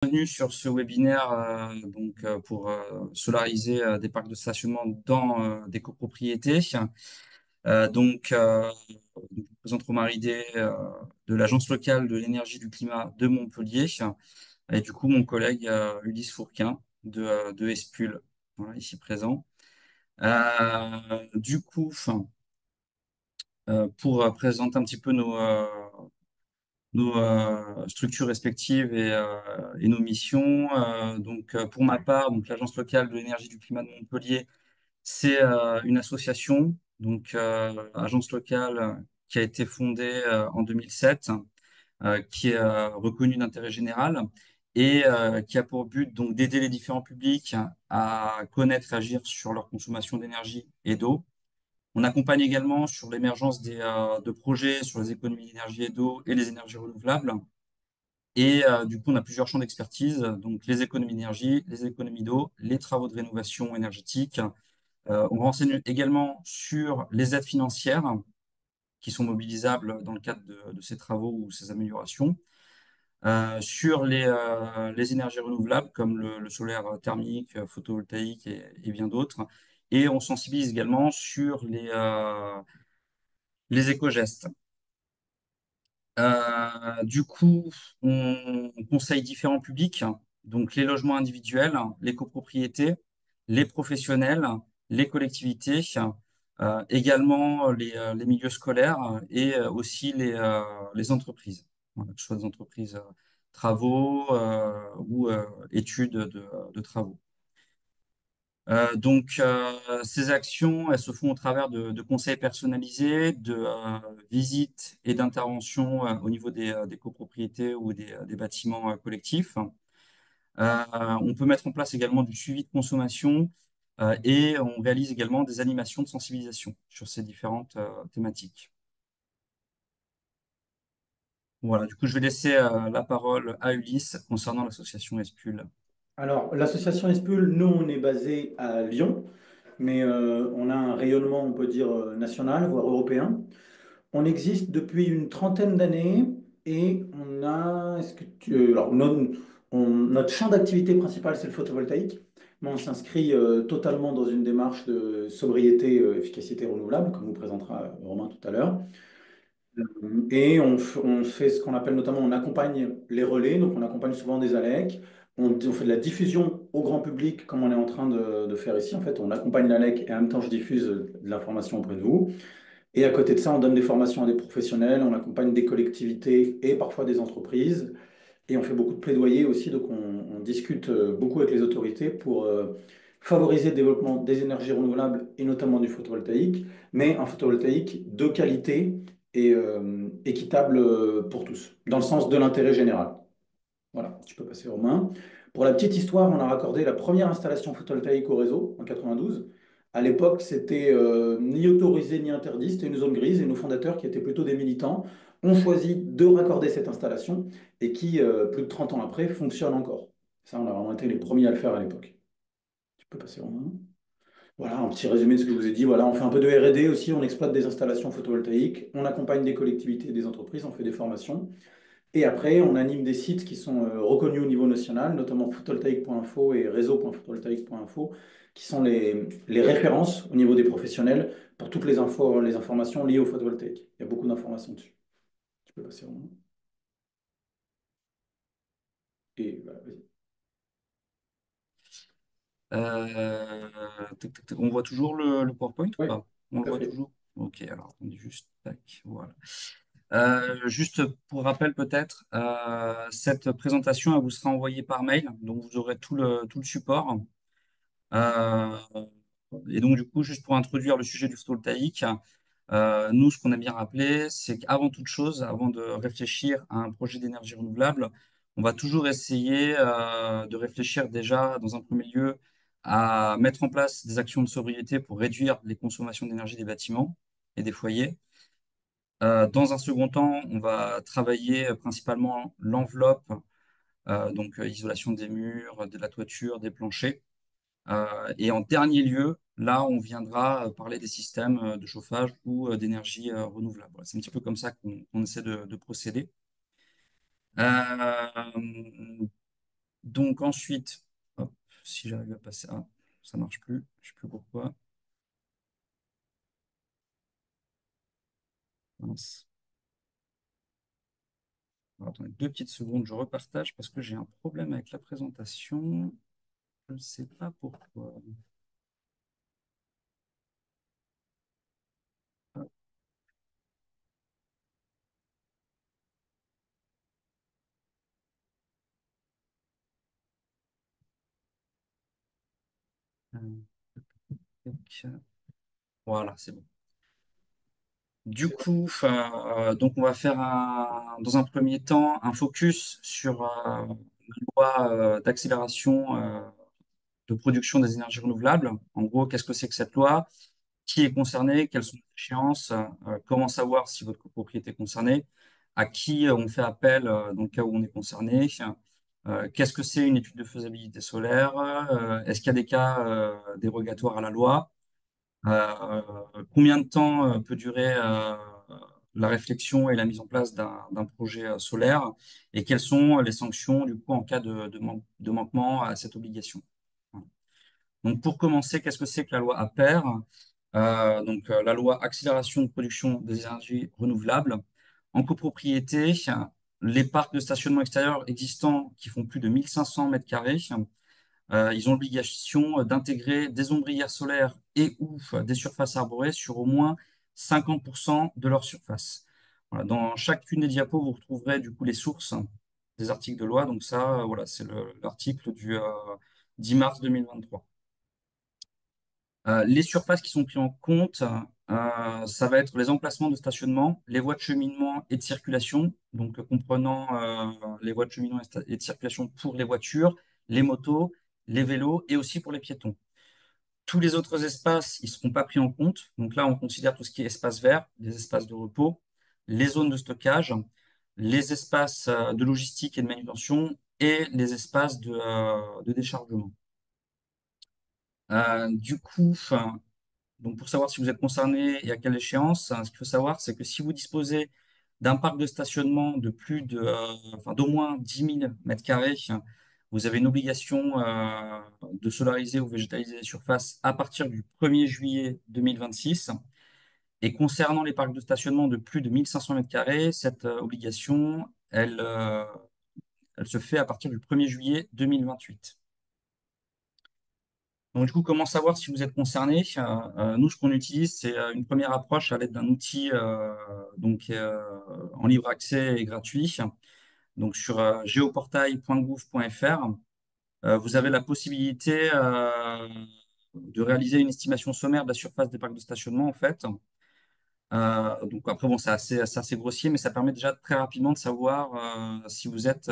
Bienvenue sur ce webinaire pour solariser des parcs de stationnement dans des copropriétés. Je vous présente Romar Idé de l'Agence locale de l'énergie du climat de Montpellier et du coup mon collègue Ulysse Fourquin de Espul, voilà, ici présent. Pour présenter un petit peu nos structures respectives et nos missions. Pour ma part, l'Agence locale de l'énergie du climat de Montpellier, c'est une association, agence locale qui a été fondée en 2007, qui est reconnue d'intérêt général et qui a pour but donc d'aider les différents publics à connaître et agir sur leur consommation d'énergie et d'eau. On accompagne également sur l'émergence de projets sur les économies d'énergie et d'eau et les énergies renouvelables. On a plusieurs champs d'expertise, donc les économies d'énergie, les économies d'eau, les travaux de rénovation énergétique. On renseigne également sur les aides financières qui sont mobilisables dans le cadre de ces travaux ou ces améliorations, sur les énergies renouvelables comme le solaire thermique, photovoltaïque et bien d'autres. Et on sensibilise également sur les éco-gestes. On conseille différents publics, donc les logements individuels, les copropriétés, les professionnels, les collectivités, également les milieux scolaires et aussi les entreprises, voilà, que ce soit des entreprises travaux ou études de travaux. Ces actions, elles se font au travers de conseils personnalisés, de visites et d'interventions au niveau des copropriétés ou des bâtiments collectifs. On peut mettre en place également du suivi de consommation et on réalise également des animations de sensibilisation sur ces différentes thématiques. Voilà, du coup, je vais laisser la parole à Ulysse concernant l'association Espul. Alors, l'association Espul, nous, on est basé à Lyon, mais on a un rayonnement, on peut dire, national, voire européen. On existe depuis une trentaine d'années et on a. Est-ce que tu, alors, notre champ d'activité principal, c'est le photovoltaïque, mais on s'inscrit totalement dans une démarche de sobriété, efficacité renouvelable, comme vous présentera Romain tout à l'heure. Et on fait ce qu'on appelle notamment, on accompagne les relais, donc on accompagne souvent des ALEC, on fait de la diffusion au grand public comme on est en train de faire ici. En fait, on accompagne l'ALEC et en même temps je diffuse de l'information auprès de vous. Et à côté de ça, on donne des formations à des professionnels, on accompagne des collectivités et parfois des entreprises. Et on fait beaucoup de plaidoyer aussi, donc on discute beaucoup avec les autorités pour favoriser le développement des énergies renouvelables et notamment du photovoltaïque, mais un photovoltaïque de qualité et équitable pour tous, dans le sens de l'intérêt général. Voilà, tu peux passer aux mains. Pour la petite histoire, on a raccordé la première installation photovoltaïque au réseau en 92. À l'époque, c'était ni autorisé ni interdit, c'était une zone grise et nos fondateurs, qui étaient plutôt des militants, ont choisi de raccorder cette installation et qui, plus de 30 ans après, fonctionne encore. Ça, on a vraiment été les premiers à le faire à l'époque. Tu peux passer aux mains. Voilà, un petit résumé de ce que je vous ai dit. Voilà, on fait un peu de R&D aussi, on exploite des installations photovoltaïques, on accompagne des collectivités et des entreprises, on fait des formations. Et après, on anime des sites qui sont reconnus au niveau national, notamment photovoltaïque.info et réseau.photovoltaïque.info, qui sont les références au niveau des professionnels pour toutes les infos, les informations liées au photovoltaïque. Il y a beaucoup d'informations dessus. Tu peux passer au moment. Et voilà, vas-y. On voit toujours le PowerPoint ou Oui, pas? On le tout à voit fait. toujours? Ok, alors attendez juste. Tac, voilà. Juste pour rappel peut-être, cette présentation elle vous sera envoyée par mail, donc vous aurez tout le support. Euh, et donc du coup, juste pour introduire le sujet du photovoltaïque, nous ce qu'on a bien rappelé, c'est qu'avant toute chose, avant de réfléchir à un projet d'énergie renouvelable, on va toujours essayer de réfléchir déjà dans un premier lieu à mettre en place des actions de sobriété pour réduire les consommations d'énergie des bâtiments et des foyers. Dans un second temps, on va travailler principalement l'enveloppe, isolation des murs, de la toiture, des planchers. Et en dernier lieu, là, on viendra parler des systèmes de chauffage ou d'énergie renouvelable. Voilà, c'est un petit peu comme ça qu'on essaie de procéder. Euh, Donc ensuite, hop, si j'arrive à passer, ah, ça marche plus, je sais plus pourquoi. Mince. Alors, attendez 2 petites secondes, je repartage parce que j'ai un problème avec la présentation. Je ne sais pas pourquoi. Hop, tac. Voilà, c'est bon. Du coup, donc on va faire dans un premier temps un focus sur la loi d'accélération de production des énergies renouvelables. En gros, qu'est-ce que c'est que cette loi? Qui est concerné? Quelles sont les échéances? Comment savoir si votre copropriété est concernée? À qui on fait appel dans le cas où on est concerné? Qu'est-ce que c'est une étude de faisabilité solaire? Est-ce qu'il y a des cas dérogatoires à la loi? Euh, Combien de temps peut durer la réflexion et la mise en place d'un projet solaire et quelles sont les sanctions du coup en cas de manquement à cette obligation. Voilà. Donc pour commencer, qu'est-ce que c'est que la loi APER? La loi accélération de production des énergies renouvelables. En copropriété, les parcs de stationnement extérieur existants qui font plus de 1500 mètres carrés ils ont l'obligation d'intégrer des ombrières solaires et ou des surfaces arborées sur au moins 50% de leur surface. Voilà, dans chacune des diapos, vous retrouverez du coup les sources des articles de loi. Donc ça, voilà, c'est l'article du 10 mars 2023. Les surfaces qui sont prises en compte, ça va être les emplacements de stationnement, les voies de cheminement et de circulation, donc comprenant les voies de cheminement et de circulation pour les voitures, les motos, les vélos et aussi pour les piétons. Tous les autres espaces, ils ne seront pas pris en compte. Donc là, on considère tout ce qui est espace vert, les espaces de repos, les zones de stockage, les espaces de logistique et de manutention et les espaces de déchargement. Du coup, donc, pour savoir si vous êtes concerné et à quelle échéance, ce qu'il faut savoir, c'est que si vous disposez d'un parc de stationnement de plus d'au moins 10 000 mètres carrés, vous avez une obligation de solariser ou végétaliser les surfaces à partir du 1er juillet 2026. Et concernant les parcs de stationnement de plus de 1500 mètres carrés, cette obligation, elle se fait à partir du 1er juillet 2028. Donc, du coup, comment savoir si vous êtes concerné? Nous, ce qu'on utilise, c'est une première approche à l'aide d'un outil en libre accès et gratuit. Donc, sur geoportail.gouv.fr, vous avez la possibilité de réaliser une estimation sommaire de la surface des parcs de stationnement, en fait. Donc, après, bon, c'est assez grossier, mais ça permet déjà très rapidement de savoir si vous êtes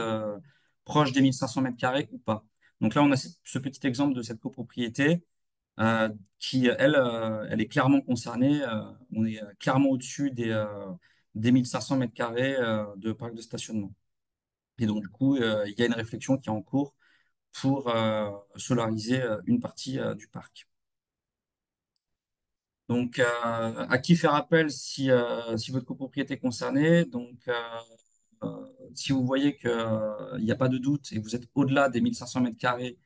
proche des 1500 mètres carrés ou pas. Donc là, on a ce petit exemple de cette copropriété qui, elle, elle est clairement concernée. On est clairement au-dessus des 1500 mètres carrés de parc de stationnement. Et donc, du coup, il y a une réflexion qui est en cours pour solariser une partie du parc. Donc, à qui faire appel si votre copropriété est concernée? Donc, si vous voyez qu'il n'y a pas de doute et que vous êtes au-delà des 1500 mètres carrés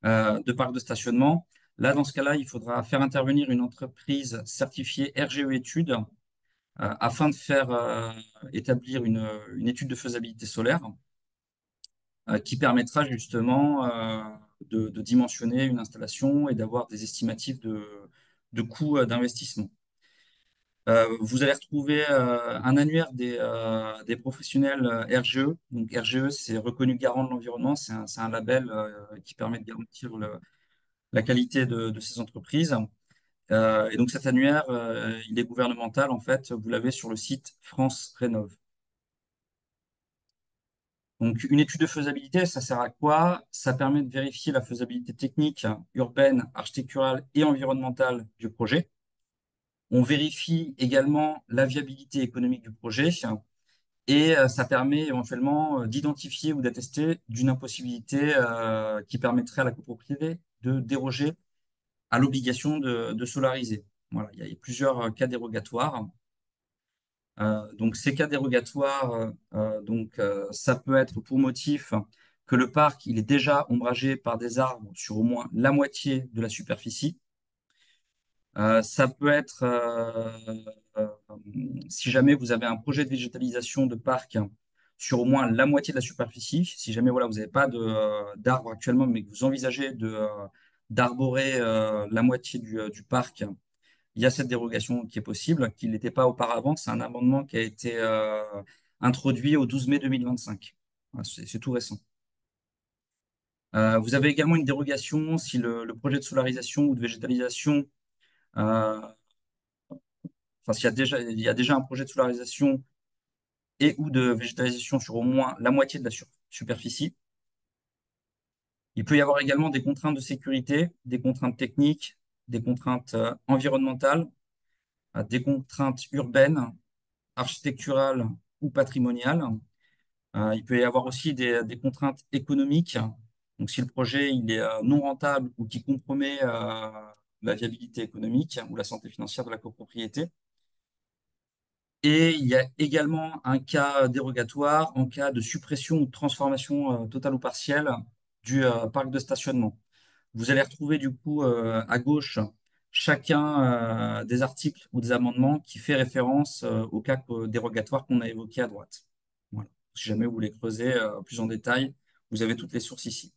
de parc de stationnement. Là, dans ce cas-là, il faudra faire intervenir une entreprise certifiée RGE Études afin de faire établir une étude de faisabilité solaire qui permettra justement de dimensionner une installation et d'avoir des estimatifs de coûts d'investissement. Vous allez retrouver un annuaire des professionnels RGE. Donc RGE, c'est reconnu garant de l'environnement, c'est un label qui permet de garantir la qualité de ces entreprises. Et donc cet annuaire, il est gouvernemental, en fait, vous l'avez sur le site France Rénov. Donc une étude de faisabilité, ça sert à quoi? Ça permet de vérifier la faisabilité technique, urbaine, architecturale et environnementale du projet. On vérifie également la viabilité économique du projet et ça permet éventuellement d'identifier ou d'attester d'une impossibilité qui permettrait à la copropriété de déroger à l'obligation de solariser. Voilà, il y a plusieurs cas dérogatoires. Donc, ces cas dérogatoires, ça peut être pour motif que le parc il est déjà ombragé par des arbres sur au moins la moitié de la superficie. Ça peut être, euh, si jamais vous avez un projet de végétalisation de parc sur au moins la moitié de la superficie, si jamais voilà, vous n'avez pas d'arbres actuellement, mais que vous envisagez d'arborer la moitié du parc, il y a cette dérogation qui est possible, qui n'était pas auparavant. C'est un amendement qui a été introduit au 12 mai 2025. Voilà, c'est tout récent. Vous avez également une dérogation si le projet de solarisation ou de végétalisation, euh, enfin il y a déjà un projet de solarisation et ou de végétalisation sur au moins la moitié de la superficie. Il peut y avoir également des contraintes de sécurité, des contraintes techniques, des contraintes environnementales, des contraintes urbaines, architecturales ou patrimoniales. Il peut y avoir aussi des contraintes économiques. Donc, si le projet il est non rentable ou qui compromet la viabilité économique ou la santé financière de la copropriété. Et il y a également un cas dérogatoire en cas de suppression ou de transformation totale ou partielle du parc de stationnement. Vous allez retrouver du coup à gauche chacun des articles ou des amendements qui fait référence au cas dérogatoire qu'on a évoqué à droite. Voilà. Si jamais vous voulez creuser plus en détail, vous avez toutes les sources ici.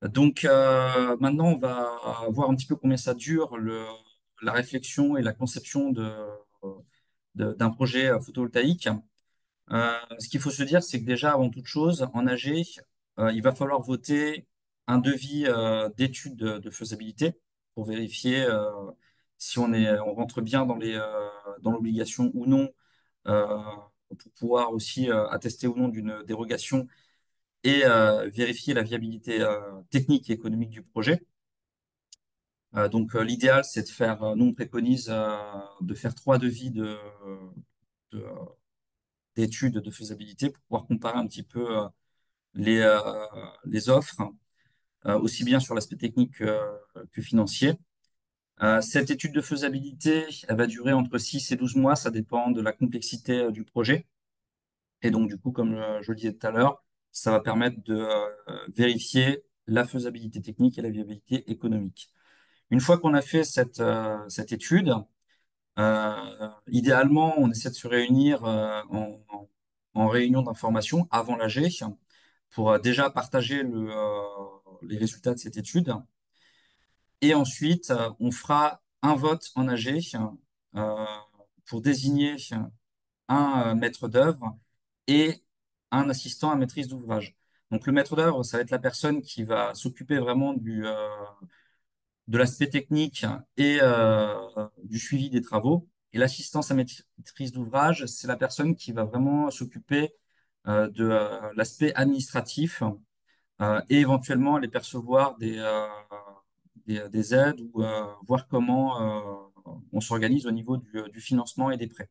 Donc maintenant, on va voir un petit peu combien ça dure, la réflexion et la conception d'un projet photovoltaïque. Ce qu'il faut se dire, c'est que déjà, avant toute chose, en AG, il va falloir voter un devis d'étude de faisabilité pour vérifier si on rentre bien dans l'obligation ou non, euh, pour pouvoir aussi attester ou non d'une dérogation et vérifier la viabilité technique et économique du projet. Donc, l'idéal, c'est de faire, nous, on préconise de faire 3 devis de, d'études de faisabilité pour pouvoir comparer un petit peu les, euh, les offres, aussi bien sur l'aspect technique que financier. Cette étude de faisabilité, elle va durer entre 6 et 12 mois, ça dépend de la complexité du projet. Et donc, du coup, comme je le disais tout à l'heure, ça va permettre de vérifier la faisabilité technique et la viabilité économique. Une fois qu'on a fait cette étude, idéalement, on essaie de se réunir en réunion d'information avant l'AG pour déjà partager les résultats de cette étude. Et ensuite, on fera un vote en AG euh, pour désigner un maître d'œuvre et un assistant à maîtrise d'ouvrage. Donc, le maître d'œuvre, ça va être la personne qui va s'occuper vraiment de l'aspect technique et du suivi des travaux. Et l'assistance à maîtrise d'ouvrage, c'est la personne qui va vraiment s'occuper de l'aspect administratif et éventuellement aller percevoir des aides ou voir comment on s'organise au niveau du financement et des prêts.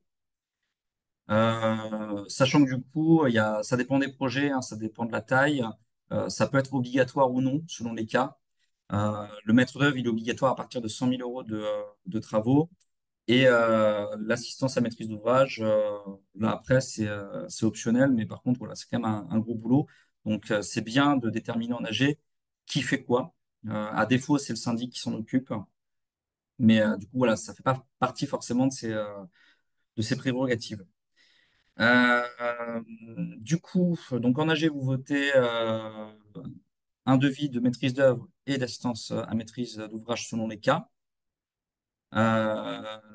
Sachant que du coup, ça dépend des projets, hein, ça dépend de la taille, ça peut être obligatoire ou non selon les cas. Le maître d'œuvre, il est obligatoire à partir de 100 000 euros de travaux. Et l'assistance à maîtrise d'ouvrage, là après, c'est optionnel, mais par contre, voilà, c'est quand même un gros boulot. Donc, c'est bien de déterminer en AG qui fait quoi. À défaut, c'est le syndic qui s'en occupe. Mais du coup, voilà, ça ne fait pas partie forcément de ses prérogatives. Du coup, donc en AG, vous votez un devis de maîtrise d'œuvre et d'assistance à maîtrise d'ouvrage selon les cas.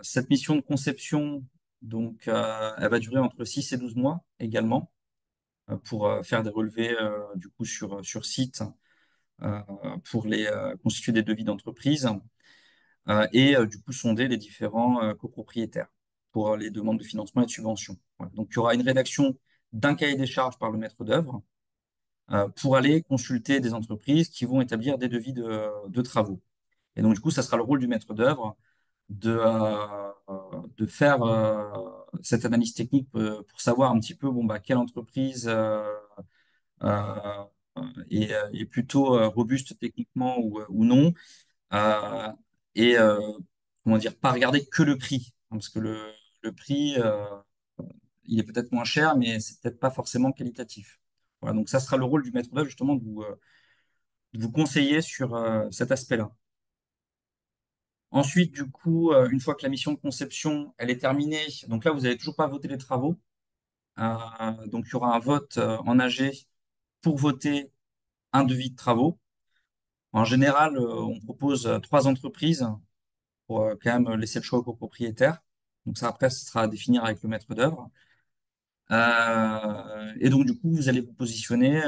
Cette mission de conception, donc, elle va durer entre 6 et 12 mois également pour faire des relevés du coup sur site euh, pour constituer des devis d'entreprise et du coup sonder les différents copropriétaires pour les demandes de financement et de subvention. Voilà. Donc, il y aura une rédaction d'un cahier des charges par le maître d'œuvre pour aller consulter des entreprises qui vont établir des devis de travaux. Et donc, du coup, ça sera le rôle du maître d'œuvre de faire cette analyse technique pour savoir un petit peu bon, bah, quelle entreprise euh, est plutôt robuste techniquement ou non. Euh, et comment dire, pas regarder que le prix, hein, parce que le prix, il est peut-être moins cher, mais c'est peut-être pas forcément qualitatif. Voilà, donc ça sera le rôle du maître d'œuvre justement de vous conseiller sur cet aspect-là. Ensuite, du coup, une fois que la mission de conception elle est terminée, donc là, vous n'avez toujours pas voté les travaux. Donc, il y aura un vote en AG pour voter un devis de travaux. En général, on propose trois entreprises pour quand même laisser le choix au copropriétaire. Donc ça, après, ce sera à définir avec le maître d'œuvre. Et donc, du coup, vous allez vous positionner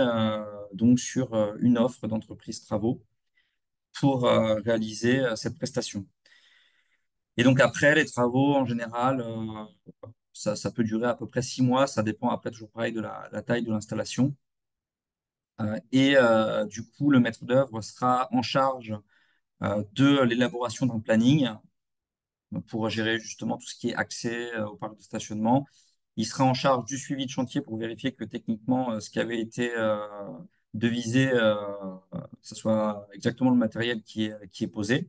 donc sur une offre d'entreprise travaux pour réaliser cette prestation. Et donc après, les travaux, en général, ça peut durer à peu près 6 mois. Ça dépend après toujours pareil de la taille de l'installation. Et du coup, le maître d'œuvre sera en charge de l'élaboration d'un planning pour gérer justement tout ce qui est accès au parc de stationnement. Il sera en charge du suivi de chantier pour vérifier que techniquement, ce qui avait été devisé, ce soit exactement le matériel qui est posé.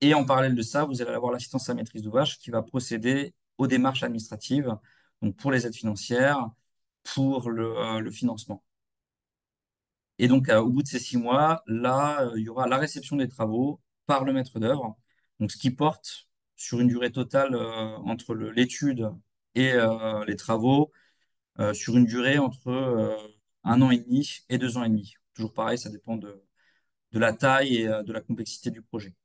Et en parallèle de ça, vous allez avoir l'assistance à la maîtrise d'ouvrage qui va procéder aux démarches administratives, donc pour les aides financières, pour le financement. Et donc, au bout de ces 6 mois, là, il y aura la réception des travaux par le maître d'œuvre, donc ce qui porte sur une durée totale entre l'étude et les travaux, sur une durée entre 1 an et demi et 2 ans et demi. Toujours pareil, ça dépend de la taille et de la complexité du projet.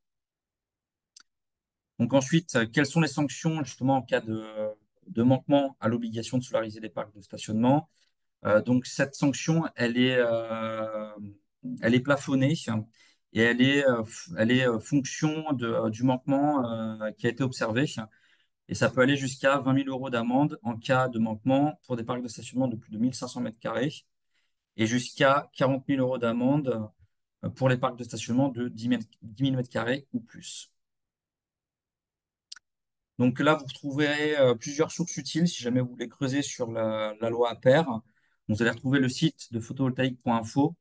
Donc ensuite, quelles sont les sanctions justement en cas de manquement à l'obligation de solariser les parcs de stationnement? Donc cette sanction, elle est plafonnée et elle est fonction du manquement qui a été observé. Et ça peut aller jusqu'à 20 000 euros d'amende en cas de manquement pour des parcs de stationnement de plus de 1500 mètres carrés et jusqu'à 40 000 euros d'amende pour les parcs de stationnement de 10 000 mètres carrés ou plus. Donc là, vous retrouverez plusieurs sources utiles si jamais vous voulez creuser sur la loi APER. Vous allez retrouver le site de photovoltaïque.info.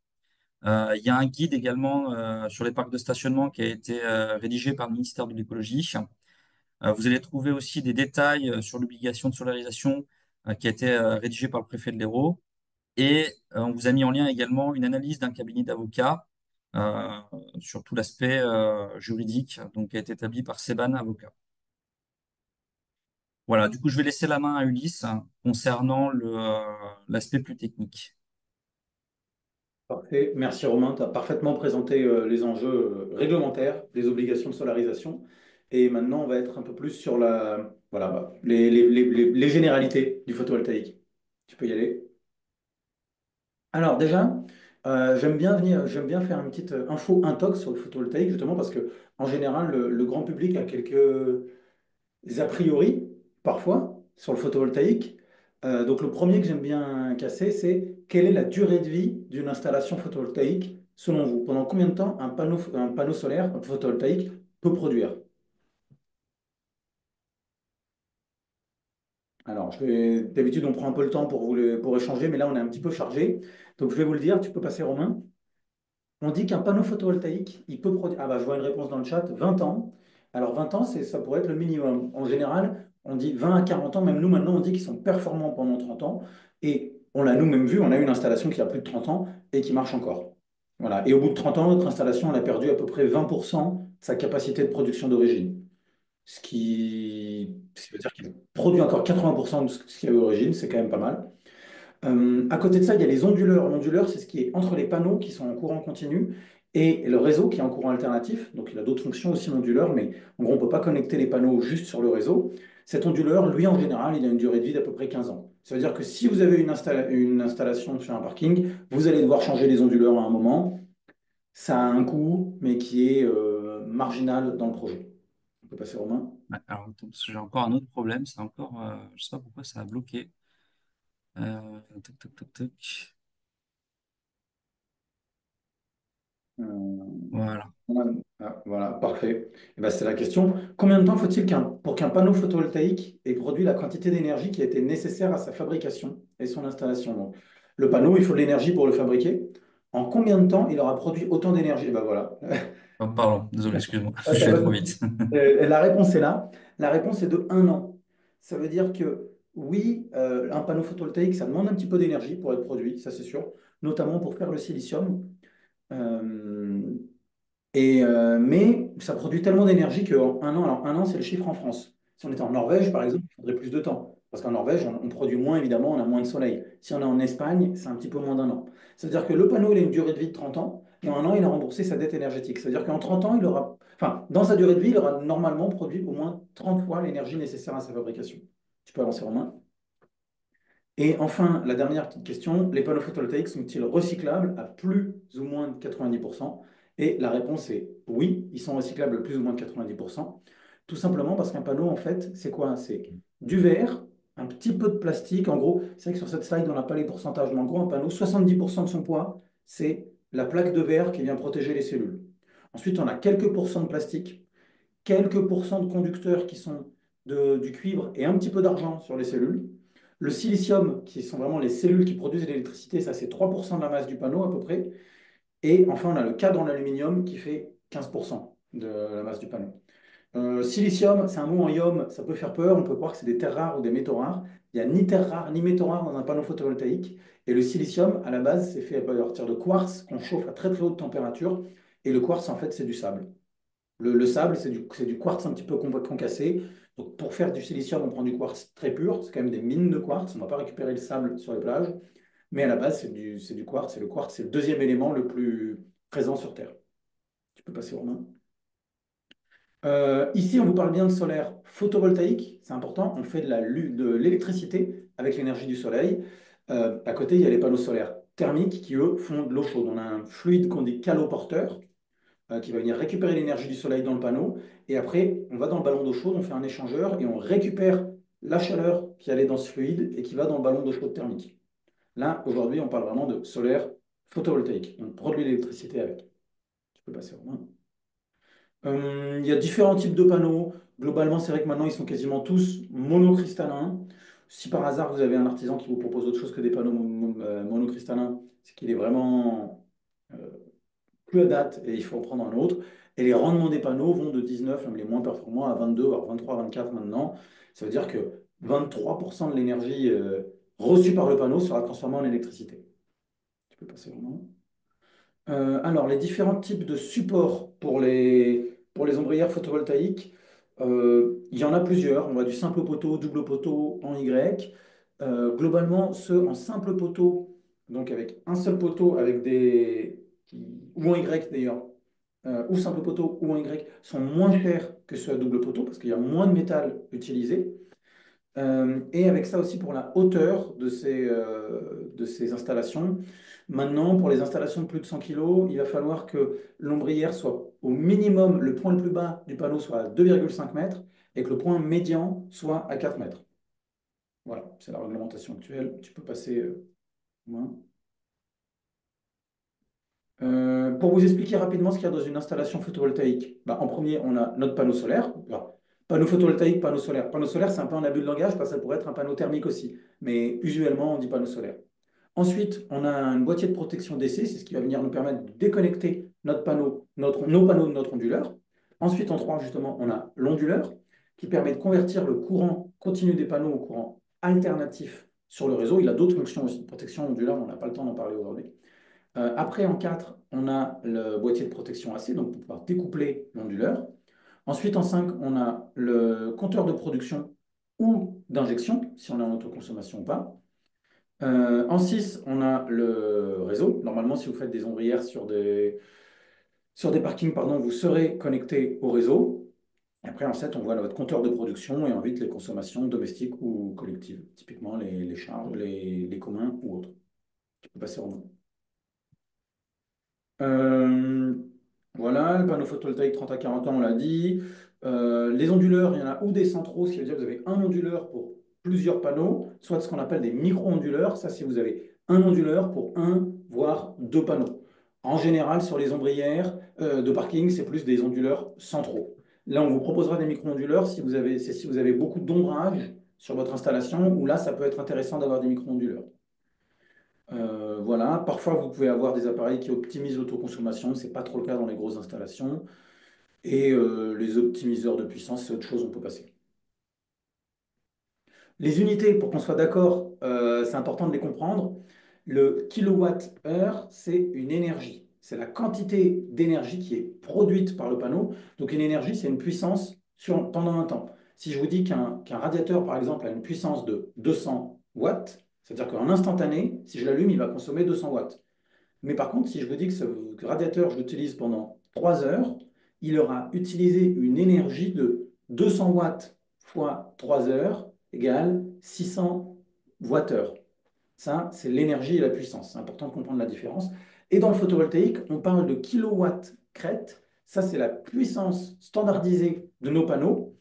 Il y a un guide également sur les parcs de stationnement qui a été rédigé par le ministère de l'Écologie. Vous allez trouver aussi des détails sur l'obligation de solarisation qui a été rédigé par le préfet de l'Hérault. Et on vous a mis en lien également une analyse d'un cabinet d'avocats euh, sur tout l'aspect juridique, donc qui a été établi par Seban Avocat. Voilà, du coup, je vais laisser la main à Ulysse concernant l'aspect plus technique. Parfait. Merci Romain, tu as parfaitement présenté les enjeux réglementaires, les obligations de solarisation. Et maintenant, on va être un peu plus sur voilà, les généralités du photovoltaïque. Tu peux y aller. Alors déjà, j'aime bien faire une petite info intox sur le photovoltaïque, justement parce que en général, le grand public a quelques a priori, parfois, sur le photovoltaïque. Donc le premier que j'aime bien casser, c'est quelle est la durée de vie d'une installation photovoltaïque selon vous? Pendant combien de temps un panneau solaire photovoltaïque peut produire? Alors, d'habitude, on prend un peu le temps pour échanger, mais là, on est un petit peu chargé. Donc, je vais vous le dire, tu peux passer, Romain. On dit qu'un panneau photovoltaïque, il peut produire. Ah bah, je vois une réponse dans le chat, 20 ans. Alors 20 ans, ça pourrait être le minimum. En général, on dit 20 à 40 ans. Même nous, maintenant, on dit qu'ils sont performants pendant 30 ans. Et on l'a nous-mêmes vu, on a une installation qui a plus de 30 ans et qui marche encore. Voilà. Et au bout de 30 ans, notre installation, elle a perdu à peu près 20% de sa capacité de production d'origine. Ce qui veut dire qu'il produit encore 80% de ce qu'il y avait à l'origine, c'est quand même pas mal. À côté de ça, il y a les onduleurs. L'onduleur, c'est ce qui est entre les panneaux qui sont en courant continu et le réseau qui est en courant alternatif. Donc, il a d'autres fonctions aussi, l'onduleur, mais en gros, on ne peut pas connecter les panneaux juste sur le réseau. Cet onduleur, lui, en général, il a une durée de vie d'à peu près 15 ans. Ça veut dire que si vous avez une installation sur un parking, vous allez devoir changer les onduleurs à un moment. Ça a un coût, mais qui est marginal dans le projet. On peut passer aux mains. Ouais, alors, attends, parce que j'ai encore un autre problème, c'est encore, je sais pas pourquoi ça a bloqué. Toc, toc, toc, toc. Euh, Voilà. voilà, parfait. Eh ben, c'est la question. Combien de temps faut-il pour qu'un panneau photovoltaïque ait produit la quantité d'énergie qui a été nécessaire à sa fabrication et son installation? Donc, le panneau, il faut de l'énergie pour le fabriquer. En combien de temps il aura produit autant d'énergie? Eh ben voilà. Oh, pardon, désolé, excuse-moi, je Ouais, suis allé trop vite. La réponse est là. La réponse est de 1 an. Ça veut dire que Oui, un panneau photovoltaïque, ça demande un petit peu d'énergie pour être produit, ça c'est sûr, notamment pour faire le silicium. Euh, mais ça produit tellement d'énergie qu'en un an, alors un an c'est le chiffre en France. Si on était en Norvège, par exemple, il faudrait plus de temps. Parce qu'en Norvège, on produit moins, évidemment, on a moins de soleil. Si on est en Espagne, c'est un petit peu moins d'un an. C'est-à-dire que le panneau, il a une durée de vie de 30 ans, et en un an, il a remboursé sa dette énergétique. C'est-à-dire qu'en 30 ans, il aura, enfin, dans sa durée de vie, il aura normalement produit au moins 30 fois l'énergie nécessaire à sa fabrication. Tu peux avancer, Romain. Et enfin, la dernière petite question, les panneaux photovoltaïques sont-ils recyclables à plus ou moins de 90%? Et la réponse est oui, ils sont recyclables à plus ou moins de 90%. Tout simplement parce qu'un panneau, en fait, c'est quoi? C'est du verre, un petit peu de plastique. En gros, c'est vrai que sur cette slide, on n'a pas les pourcentages, mais en gros, un panneau, 70% de son poids, c'est la plaque de verre qui vient protéger les cellules. Ensuite, on a quelques pourcents de plastique, quelques pourcents de conducteurs qui sont du cuivre et un petit peu d'argent sur les cellules. Le silicium, qui sont vraiment les cellules qui produisent l'électricité, ça c'est 3% de la masse du panneau à peu près. Et enfin, on a le cadre en aluminium qui fait 15% de la masse du panneau. Silicium, c'est un mot en ium, ça peut faire peur, on peut croire que c'est des terres rares ou des métaux rares. Il n'y a ni terres rares ni métaux rares dans un panneau photovoltaïque. Et le silicium, à la base, c'est fait à partir de quartz qu'on chauffe à très très haute température. Et le quartz, en fait, c'est du sable. Le sable, c'est du quartz un petit peu concassé. Donc, pour faire du silicium, on prend du quartz très pur. C'est quand même des mines de quartz. On ne va pas récupérer le sable sur les plages. Mais à la base, c'est du quartz. Et le quartz, c'est le deuxième élément le plus présent sur Terre. Tu peux passer, Romain. Ici, on vous parle bien de solaire photovoltaïque. C'est important. On fait de l'électricité avec l'énergie du soleil. À côté, il y a les panneaux solaires thermiques qui, eux, font de l'eau chaude. On a un fluide qu'on dit caloporteur qui va venir récupérer l'énergie du soleil dans le panneau. Et après, on va dans le ballon d'eau chaude, on fait un échangeur et on récupère la chaleur qui allait dans ce fluide et qui va dans le ballon d'eau chaude thermique. Là, aujourd'hui, on parle vraiment de solaire photovoltaïque. On produit l'électricité avec. Tu peux passer, Romain. Il y a différents types de panneaux. Globalement, c'est vrai que maintenant, ils sont quasiment tous monocristallins. Si par hasard, vous avez un artisan qui vous propose autre chose que des panneaux monocristallins, c'est qu'il est vraiment plus à date et il faut en prendre un autre. Et les rendements des panneaux vont de 19, même les moins performants, à 22, voire 23, 24 maintenant. Ça veut dire que 23% de l'énergie reçue par le panneau sera transformée en électricité. Tu peux passer vraiment. Alors, les différents types de supports pour les ombrières photovoltaïques, il y en a plusieurs. On va du simple poteau, double poteau en Y. Globalement, ceux en simple poteau, donc avec un seul poteau, avec ou en Y d'ailleurs, ou simple poteau ou en Y, sont moins chers que ceux à double poteau parce qu'il y a moins de métal utilisé. Et avec ça aussi pour la hauteur de ces installations. Maintenant, pour les installations de plus de 100 kg, il va falloir que l'ombrière soit au minimum, le point le plus bas du panneau soit à 2,5 mètres et que le point médian soit à 4 mètres. Voilà, c'est la réglementation actuelle. Tu peux passer. Romain. Pour vous expliquer rapidement ce qu'il y a dans une installation photovoltaïque, bah, en premier, on a notre panneau solaire. Alors, panneau photovoltaïque, panneau solaire. Panneau solaire, c'est un peu un abus de langage parce que ça pourrait être un panneau thermique aussi. Mais usuellement, on dit panneau solaire. Ensuite, on a un boîtier de protection DC, c'est ce qui va venir nous permettre de déconnecter notre panneau, nos panneaux de notre onduleur. Ensuite, en trois, justement, on a l'onduleur qui permet de convertir le courant continu des panneaux au courant alternatif sur le réseau. Il a d'autres fonctions aussi de protection ondulaire, on n'a pas le temps d'en parler aujourd'hui. Après, en 4, on a le boîtier de protection AC, donc pour pouvoir découpler l'onduleur. Ensuite, en 5, on a le compteur de production ou d'injection, si on est en autoconsommation ou pas. En 6, on a le réseau. Normalement, si vous faites des ombrières sur des parkings, pardon, vous serez connecté au réseau. Après, en 7, on voit votre compteur de production et en 8, les consommations domestiques ou collectives, typiquement les charges, les communs ou autres. Tu peux passer en Euh, voilà, le panneau photovoltaïque 30 à 40 ans, on l'a dit. Les onduleurs, il y en a ou des centraux, ce qui veut dire que vous avez un onduleur pour plusieurs panneaux, soit ce qu'on appelle des micro-onduleurs. Ça, c'est vous avez un onduleur pour un, voire deux panneaux. En général, sur les ombrières de parking, c'est plus des onduleurs centraux. Là, on vous proposera des micro-onduleurs si vous avez beaucoup d'ombrage sur votre installation, où là, ça peut être intéressant d'avoir des micro-onduleurs. Voilà. Parfois, vous pouvez avoir des appareils qui optimisent l'autoconsommation. Ce n'est pas trop le cas dans les grosses installations. Et les optimiseurs de puissance, c'est autre chose, on peut passer. Les unités, pour qu'on soit d'accord, c'est important de les comprendre. Le kilowatt-heure, c'est une énergie. C'est la quantité d'énergie qui est produite par le panneau. Donc une énergie, c'est une puissance pendant un temps. Si je vous dis qu'un radiateur, par exemple, a une puissance de 200 watts, c'est-à-dire qu'en instantané, si je l'allume, il va consommer 200 watts. Mais par contre, si je vous dis que ce radiateur, je l'utilise pendant 3 heures, il aura utilisé une énergie de 200 watts fois 3 heures égale 600 watts-heure. Ça, c'est l'énergie et la puissance. C'est important de comprendre la différence. Et dans le photovoltaïque, on parle de kilowatts crête. Ça, c'est la puissance standardisée de nos panneaux.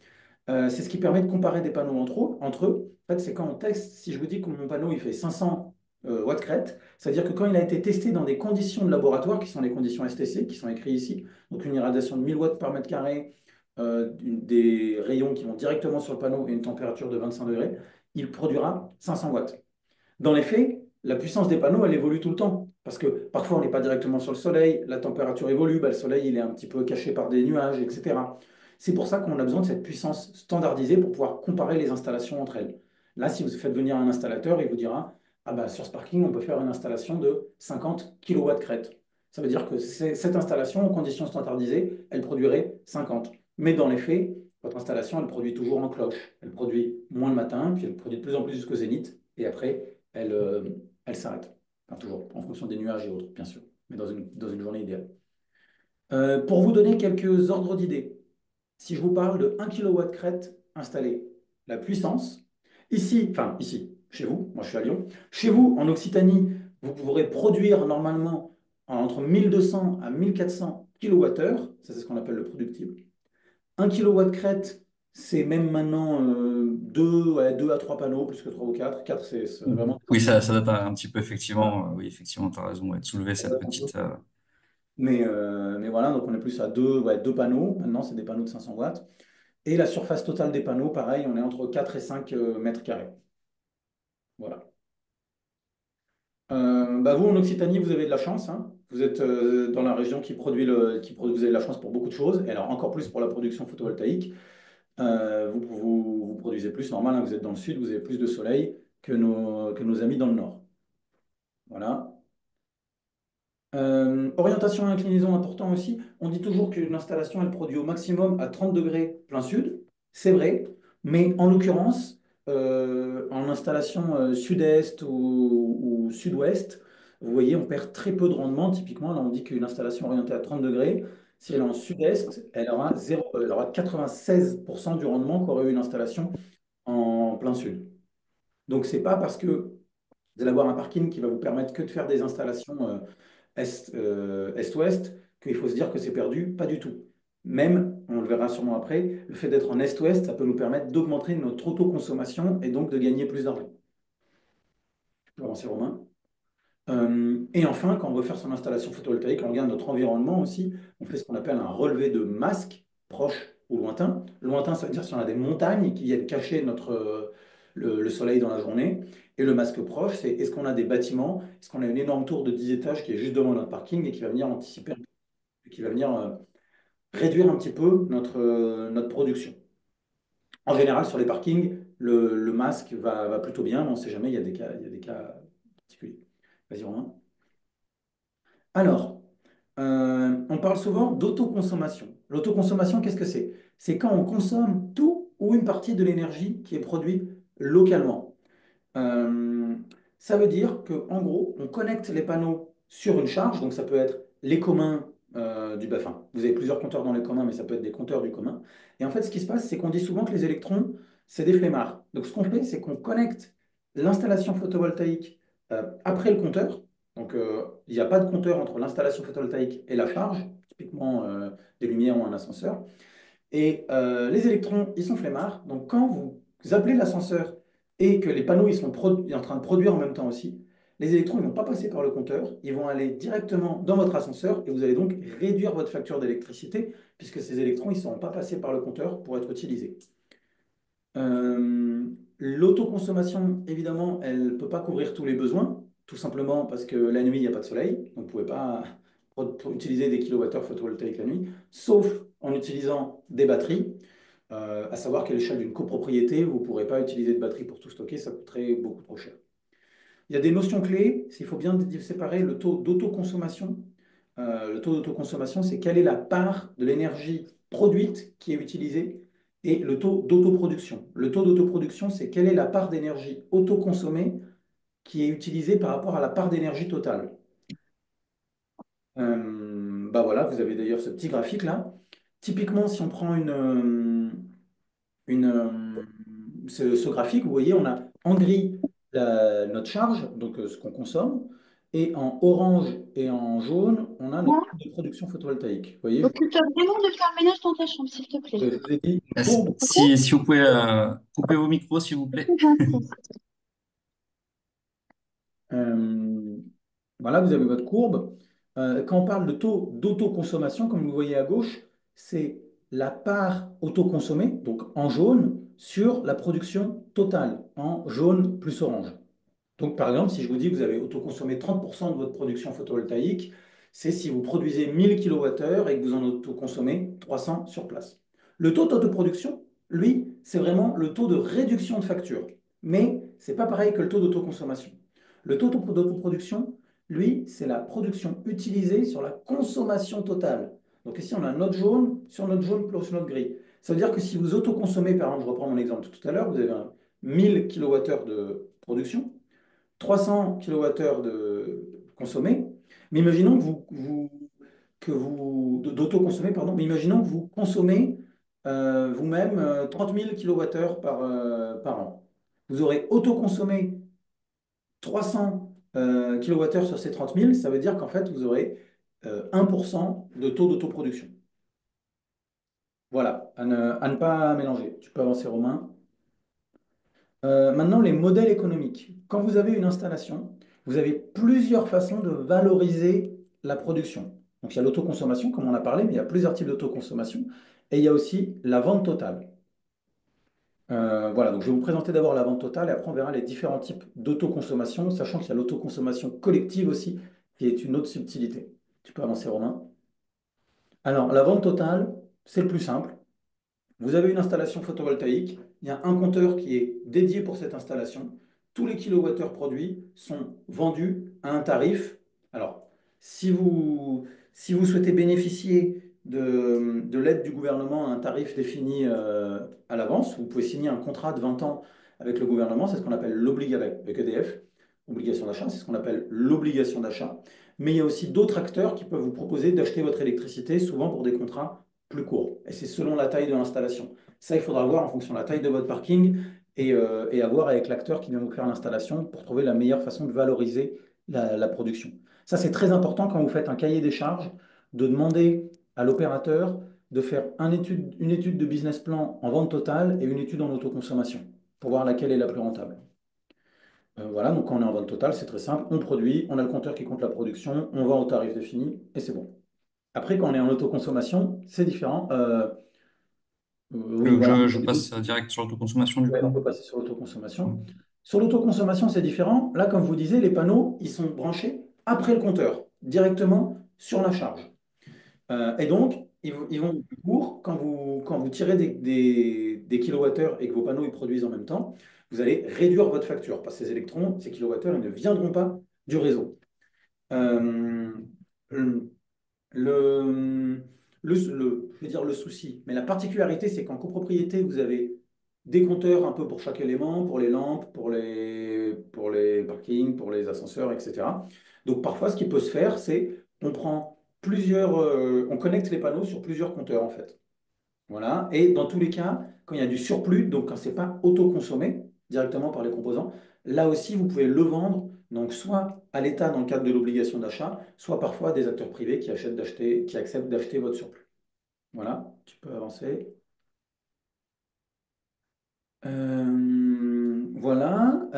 C'est ce qui permet de comparer des panneaux entre eux. En fait, c'est quand on teste, si je vous dis que mon panneau il fait 500 watts crête, c'est-à-dire que quand il a été testé dans des conditions de laboratoire, qui sont les conditions STC, qui sont écrites ici, donc une irradiation de 1000 watts par mètre carré, des rayons qui vont directement sur le panneau et une température de 25 degrés, il produira 500 watts. Dans les faits, la puissance des panneaux, elle évolue tout le temps. Parce que parfois, on n'est pas directement sur le soleil, la température évolue, bah, le soleil, il est un petit peu caché par des nuages, etc. C'est pour ça qu'on a besoin de cette puissance standardisée pour pouvoir comparer les installations entre elles. Là, si vous faites venir un installateur, il vous dira, ah bah, sur ce parking, on peut faire une installation de 50 kilowatts crête. Ça veut dire que cette installation, en conditions standardisées, elle produirait 50. Mais dans les faits, votre installation, elle produit toujours en cloche. Elle produit moins le matin, puis elle produit de plus en plus jusqu'au zénith. Et après, elle s'arrête. Enfin, toujours, en fonction des nuages et autres, bien sûr, mais dans une journée idéale. Pour vous donner quelques ordres d'idées, si je vous parle de 1 kW crête installé, la puissance, ici, chez vous, moi je suis à Lyon, chez vous, en Occitanie, vous pourrez produire normalement entre 1200 à 1400 kWh, ça c'est ce qu'on appelle le productible. 1 kW crête, c'est même maintenant 2, ouais, 2 à 3 panneaux, plus que 3 ou 4. 4, c'est Mhm. vraiment Oui, comme ça date un petit peu, effectivement. Oui, effectivement, tu as raison, ouais, de soulever ça cette date un peu. petite. Mais voilà, donc on est plus à 2, ouais, 2 panneaux. Maintenant, c'est des panneaux de 500 watts. Et la surface totale des panneaux, pareil, on est entre 4 et 5 mètres carrés. Voilà. Bah vous, en Occitanie, vous avez de la chance, hein. Vous êtes dans la région vous avez de la chance pour beaucoup de choses, et alors encore plus pour la production photovoltaïque. Vous produisez plus, normal, hein, vous êtes dans le sud, vous avez plus de soleil que nos amis dans le nord. Voilà. Orientation et inclinaison important aussi. On dit toujours qu'une installation, elle produit au maximum à 30 degrés plein sud. C'est vrai, mais en l'occurrence, en installation sud-est ou sud-ouest, vous voyez, on perd très peu de rendement. Typiquement, là, on dit qu'une installation orientée à 30 degrés, si elle est en sud-est, elle aura 96% du rendement qu'aurait eu une installation en plein sud. Donc, c'est pas parce que vous allez avoir un parking qui va vous permettre que de faire des installations est-ouest, qu'il faut se dire que c'est perdu, pas du tout. Même, on le verra sûrement après, le fait d'être en est-ouest, ça peut nous permettre d'augmenter notre autoconsommation et donc de gagner plus d'argent. Je peux avancer, Romain. Et enfin, quand on veut faire son installation photovoltaïque, on regarde notre environnement aussi. On fait ce qu'on appelle un relevé de masque, proche ou lointain. Lointain, ça veut dire si on a des montagnes qui viennent cacher le soleil dans la journée. Et le masque proche, c'est est-ce qu'on a des bâtiments, est-ce qu'on a une énorme tour de 10 étages qui est juste devant notre parking et qui va venir anticiper, qui va venir réduire un petit peu notre production. En général, sur les parkings, le masque va plutôt bien, mais on ne sait jamais, il y a des cas particuliers. Vas-y, Romain. Alors, on parle souvent d'autoconsommation. L'autoconsommation, qu'est-ce que c'est? C'est quand on consomme tout ou une partie de l'énergie qui est produite localement. Euh, Ça veut dire qu'en gros, on connecte les panneaux sur une charge, donc ça peut être les communs du enfin, vous avez plusieurs compteurs dans les communs, mais ça peut être des compteurs du commun. Et en fait, ce qui se passe, c'est qu'on dit souvent que les électrons, c'est des flemmards. Donc ce qu'on fait, c'est qu'on connecte l'installation photovoltaïque après le compteur. Donc il n'y a pas de compteur entre l'installation photovoltaïque et la charge, typiquement des lumières ou un ascenseur. Et les électrons, ils sont flemmards. Donc, quand vous appelez l'ascenseur et que les panneaux ils sont en train de produire en même temps aussi, les électrons ne vont pas passer par le compteur, ils vont aller directement dans votre ascenseur et vous allez donc réduire votre facture d'électricité puisque ces électrons ils ne seront pas passés par le compteur pour être utilisés. L'autoconsommation, évidemment, elle ne peut pas couvrir tous les besoins, tout simplement parce que la nuit, il n'y a pas de soleil, donc vous ne pouvez pas utiliser des kilowattheures photovoltaïques la nuit, sauf en utilisant des batteries. À savoir qu'à l'échelle d'une copropriété, vous ne pourrez pas utiliser de batterie pour tout stocker, ça coûterait beaucoup trop cher. Il y a des notions clés, il faut bien séparer le taux d'autoconsommation. Le taux d'autoconsommation, c'est quelle est la part de l'énergie produite qui est utilisée, et le taux d'autoproduction. Le taux d'autoproduction, c'est quelle est la part d'énergie autoconsommée qui est utilisée par rapport à la part d'énergie totale. Bah voilà, vous avez d'ailleurs ce petit graphique là. Typiquement, si on prend ce graphique, vous voyez, on a en gris notre charge, donc ce qu'on consomme, et en orange et en jaune, on a notre Moi, taux de production photovoltaïque. Vous voyez, occupe-toi vraiment de faire le ménage dans ta chambre, s'il te plaît. je vous ai dit une Si, courbe. Ok? si vous pouvez couper vos micros, s'il vous plaît. C'est gentil. Euh, voilà, vous avez votre courbe. Quand on parle de taux d'autoconsommation, comme vous le voyez à gauche, c'est la part autoconsommée, donc en jaune, sur la production totale, en jaune plus orange. Donc, par exemple, si je vous dis que vous avez autoconsommé 30% de votre production photovoltaïque, c'est si vous produisez 1000 kWh et que vous en autoconsommez 300 sur place. Le taux d'autoproduction, lui, c'est vraiment le taux de réduction de facture. Mais ce n'est pas pareil que le taux d'autoconsommation. Le taux d'autoproduction, lui, c'est la production utilisée sur la consommation totale. Donc ici, on a notre jaune sur notre jaune plus notre gris. Ça veut dire que si vous autoconsommez, par exemple, je reprends mon exemple de tout à l'heure, vous avez 1000 kWh de production, 300 kWh de consommés, mais imaginons d'autoconsommer, pardon, mais imaginons que vous consommez vous-même 30 000 kWh par an. Vous aurez autoconsommé 300 kWh sur ces 30 000, ça veut dire qu'en fait, vous aurez 1% de taux d'autoproduction. Voilà, à ne pas mélanger. Tu peux avancer, Romain. Maintenant, les modèles économiques. Quand vous avez une installation, vous avez plusieurs façons de valoriser la production. Donc, il y a l'autoconsommation, comme on a parlé, mais il y a plusieurs types d'autoconsommation. Et il y a aussi la vente totale. Voilà, donc je vais vous présenter d'abord la vente totale et après on verra les différents types d'autoconsommation, sachant qu'il y a l'autoconsommation collective aussi, qui est une autre subtilité. Tu peux avancer, Romain. Alors, la vente totale, c'est le plus simple. Vous avez une installation photovoltaïque, il y a un compteur qui est dédié pour cette installation. Tous les kilowattheures produits sont vendus à un tarif. Alors, si vous souhaitez bénéficier de l'aide du gouvernement à un tarif défini à l'avance, vous pouvez signer un contrat de 20 ans avec le gouvernement, c'est ce qu'on appelle l'obligation avec EDF, obligation d'achat, c'est ce qu'on appelle l'obligation d'achat. Mais il y a aussi d'autres acteurs qui peuvent vous proposer d'acheter votre électricité, souvent pour des contrats plus court. Et c'est selon la taille de l'installation. Ça, il faudra voir en fonction de la taille de votre parking et à voir avec l'acteur qui vient vous faire l'installation pour trouver la meilleure façon de valoriser la production. Ça, c'est très important quand vous faites un cahier des charges, de demander à l'opérateur de faire une étude de business plan en vente totale et une étude en autoconsommation pour voir laquelle est la plus rentable. Voilà, donc quand on est en vente totale, c'est très simple. On produit, on a le compteur qui compte la production, on vend au tarif défini et c'est bon. Après, quand on est en autoconsommation, c'est différent. Oui, voilà. Je passe direct sur l'autoconsommation du Ouais, on coup. peut passer sur l'autoconsommation. Sur l'autoconsommation, c'est différent. Là, comme je vous disais, les panneaux, ils sont branchés après le compteur, directement sur la charge. Et donc, ils vont pour, quand vous tirez des kilowattheures et que vos panneaux ils produisent en même temps, vous allez réduire votre facture parce que ces électrons, ces kilowattheures, ils ne viendront pas du réseau. Euh, Le, je vais dire le souci, mais la particularité, c'est qu'en copropriété, vous avez des compteurs un peu pour chaque élément, pour les lampes, pour les parkings, pour les ascenseurs, etc. Donc parfois, ce qui peut se faire, c'est on prend on connecte les panneaux sur plusieurs compteurs en fait. Voilà. Et dans tous les cas, quand il y a du surplus, donc quand ce n'est pas autoconsommé directement par les composants, là aussi, vous pouvez le vendre, donc soit à l'État dans le cadre de l'obligation d'achat, soit parfois à des acteurs privés qui acceptent d'acheter votre surplus. Voilà, tu peux avancer. Voilà.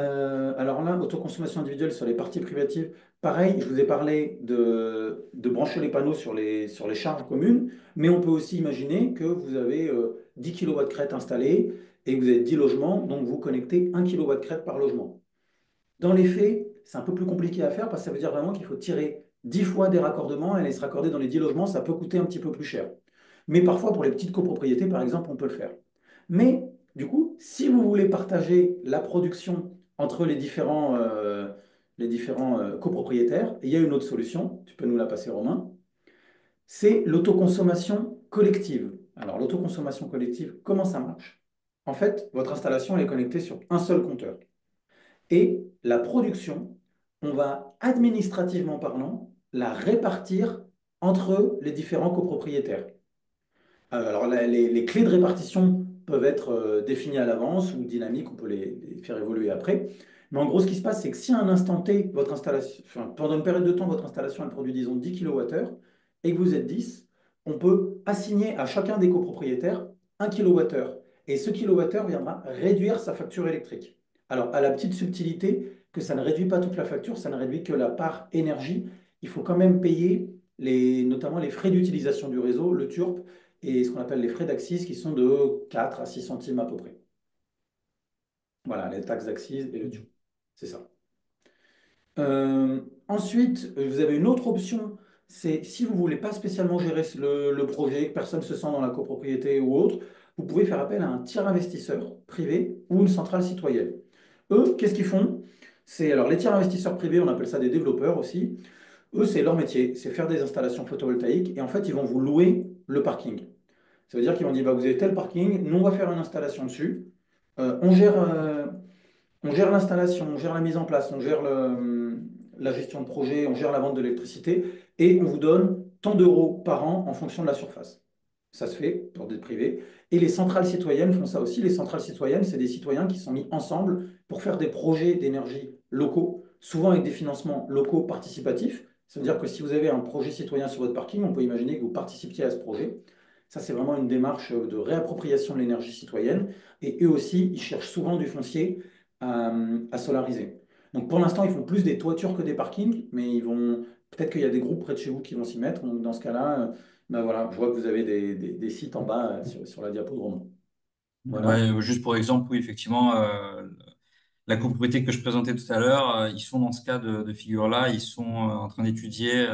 Alors là, autoconsommation individuelle sur les parties privatives. Pareil, je vous ai parlé de brancher les panneaux sur les charges communes, mais on peut aussi imaginer que vous avez 10 kW crête installés et que vous avez 10 logements, donc vous connectez 1 kW crête par logement. Dans les faits, c'est un peu plus compliqué à faire parce que ça veut dire vraiment qu'il faut tirer 10 fois des raccordements et les se raccorder dans les 10 logements, ça peut coûter un petit peu plus cher. Mais parfois, pour les petites copropriétés, par exemple, on peut le faire. Mais du coup, si vous voulez partager la production entre les différents copropriétaires, il y a une autre solution, tu peux nous la passer, Romain, c'est l'autoconsommation collective. Alors, l'autoconsommation collective, comment ça marche? En fait, votre installation elle est connectée sur un seul compteur. Et la production, on va administrativement parlant la répartir entre les différents copropriétaires. Alors, les clés de répartition peuvent être définies à l'avance ou dynamiques, on peut les faire évoluer après. Mais en gros, ce qui se passe, c'est que si à un instant T, votre installation, enfin, pendant une période de temps, votre installation elle produit, disons, 10 kWh et que vous êtes 10, on peut assigner à chacun des copropriétaires 1 kWh. Et ce kilowattheure viendra réduire sa facture électrique. Alors, à la petite subtilité que ça ne réduit pas toute la facture, ça ne réduit que la part énergie. Il faut quand même payer notamment les frais d'utilisation du réseau, le TURP, et ce qu'on appelle les frais d'accise qui sont de 4 à 6 centimes à peu près. Voilà, les taxes d'accise et le TURP. C'est ça. Ensuite, vous avez une autre option, c'est si vous ne voulez pas spécialement gérer le projet, que personne ne se sent dans la copropriété ou autre, vous pouvez faire appel à un tiers investisseur privé ou une centrale citoyenne. Eux, qu'est-ce qu'ils font? Alors les tiers investisseurs privés, on appelle ça des développeurs aussi. Eux, c'est leur métier, c'est faire des installations photovoltaïques et en fait, ils vont vous louer le parking. Ça veut dire qu'ils vont dire, bah, vous avez tel parking, nous on va faire une installation dessus. On gère l'installation, on gère la mise en place, on gère la gestion de projet, on gère la vente de l'électricité et on vous donne tant d'euros par an en fonction de la surface. Ça se fait pour des privés. Et les centrales citoyennes font ça aussi. Les centrales citoyennes, c'est des citoyens qui sont mis ensemble pour faire des projets d'énergie locaux, souvent avec des financements locaux participatifs. Ça veut dire que si vous avez un projet citoyen sur votre parking, on peut imaginer que vous participiez à ce projet. Ça, c'est vraiment une démarche de réappropriation de l'énergie citoyenne. Et eux aussi, ils cherchent souvent du foncier à solariser. Donc pour l'instant, ils font plus des toitures que des parkings, mais ils vont peut-être qu'il y a des groupes près de chez vous qui vont s'y mettre. Donc dans ce cas-là, ben voilà, je vois que vous avez des sites en bas sur la diapo de Romain. Voilà. Ouais, juste pour exemple, oui, effectivement, la copropriété que je présentais tout à l'heure, ils sont dans ce cas de figure-là, ils sont en train d'étudier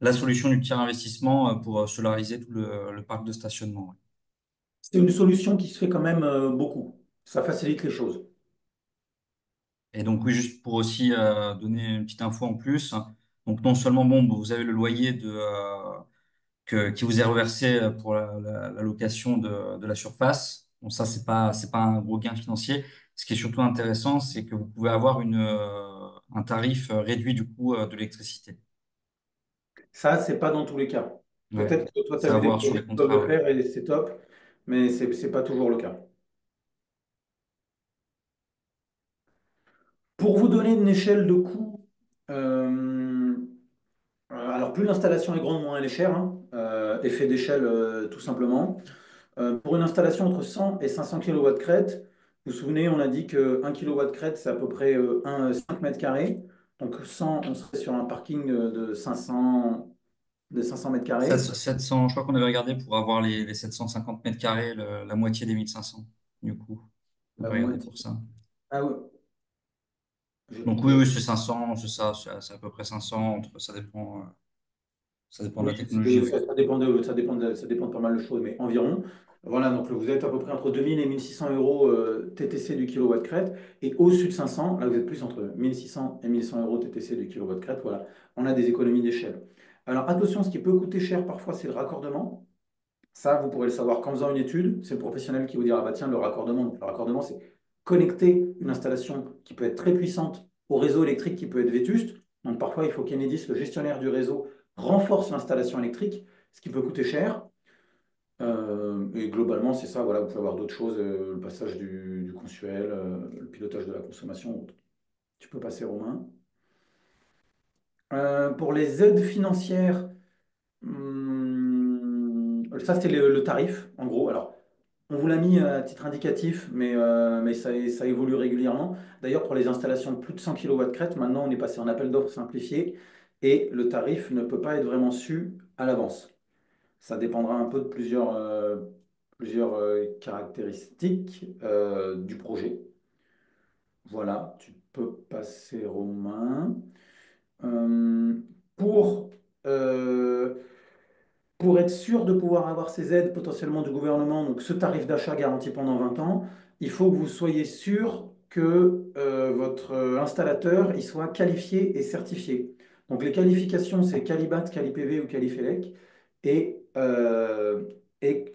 la solution du tiers investissement pour solariser tout le parc de stationnement. Ouais. C'est une solution qui se fait quand même beaucoup. Ça facilite les choses. Et donc, oui, juste pour aussi donner une petite info en plus. Donc, non seulement, bon, vous avez le loyer qui vous est reversé pour la location de la surface. Bon, ça, c'est pas un gros gain financier. Ce qui est surtout intéressant, c'est que vous pouvez avoir un tarif réduit du coût de l'électricité. Ça, c'est pas dans tous les cas. Ouais. Peut-être que toi, tu C'est as à vu des voir sur projets les qui peuvent le contrats. Ouais. faire et c'est top, mais c'est pas toujours le cas. Pour vous donner une échelle de coût, euh, alors plus l'installation est grande, moins elle est chère, hein. Effet d'échelle tout simplement. Pour une installation entre 100 et 500 kW crête, vous vous souvenez, on a dit que 1 kW crête, c'est à peu près 5 mètres carrés. Donc 100, on serait sur un parking de 500 mètres carrés. 700, je crois qu'on avait regardé pour avoir les 750 mètres carrés, la moitié des 1500, du coup. On La peut regarder moitié. pour ça. Ah oui, Donc oui, oui, c'est 500, c'est ça, c'est à peu près 500, ça dépend de oui, la technologie, oui. ça dépend de pas mal de choses, mais environ. Voilà, donc vous êtes à peu près entre 2000 et 1600 euros TTC du kilowatt crête. Et au-dessus de 500, là vous êtes plus entre 1600 et 1100 euros TTC du kilowatt crête. Voilà, on a des économies d'échelle. Alors attention, ce qui peut coûter cher parfois, c'est le raccordement. Ça, vous pourrez le savoir qu'en faisant une étude. C'est le professionnel qui vous dira, ah bah tiens, le raccordement. Donc, le raccordement, c'est connecter une installation qui peut être très puissante au réseau électrique qui peut être vétuste. Donc parfois, il faut qu'Enedis, le gestionnaire du réseau, renforce l'installation électrique, ce qui peut coûter cher. Et globalement, c'est ça. Voilà, vous pouvez avoir d'autres choses, le passage du consuel, le pilotage de la consommation. Tu peux passer, Romain. Pour les aides financières, ça, c'était le tarif, en gros. Alors, on vous l'a mis à titre indicatif, mais ça évolue régulièrement. D'ailleurs, pour les installations de plus de 100 kW crête, maintenant, on est passé en appel d'offres simplifié et le tarif ne peut pas être vraiment su à l'avance. Ça dépendra un peu de plusieurs caractéristiques du projet. Voilà, tu peux passer, Romain. Euh, pour, euh, pour être sûr de pouvoir avoir ces aides potentiellement du gouvernement, donc ce tarif d'achat garanti pendant 20 ans, il faut que vous soyez sûr que votre installateur il soit qualifié et certifié. Donc les qualifications, c'est Qualibat, QualiPV ou Qualifelec, et, et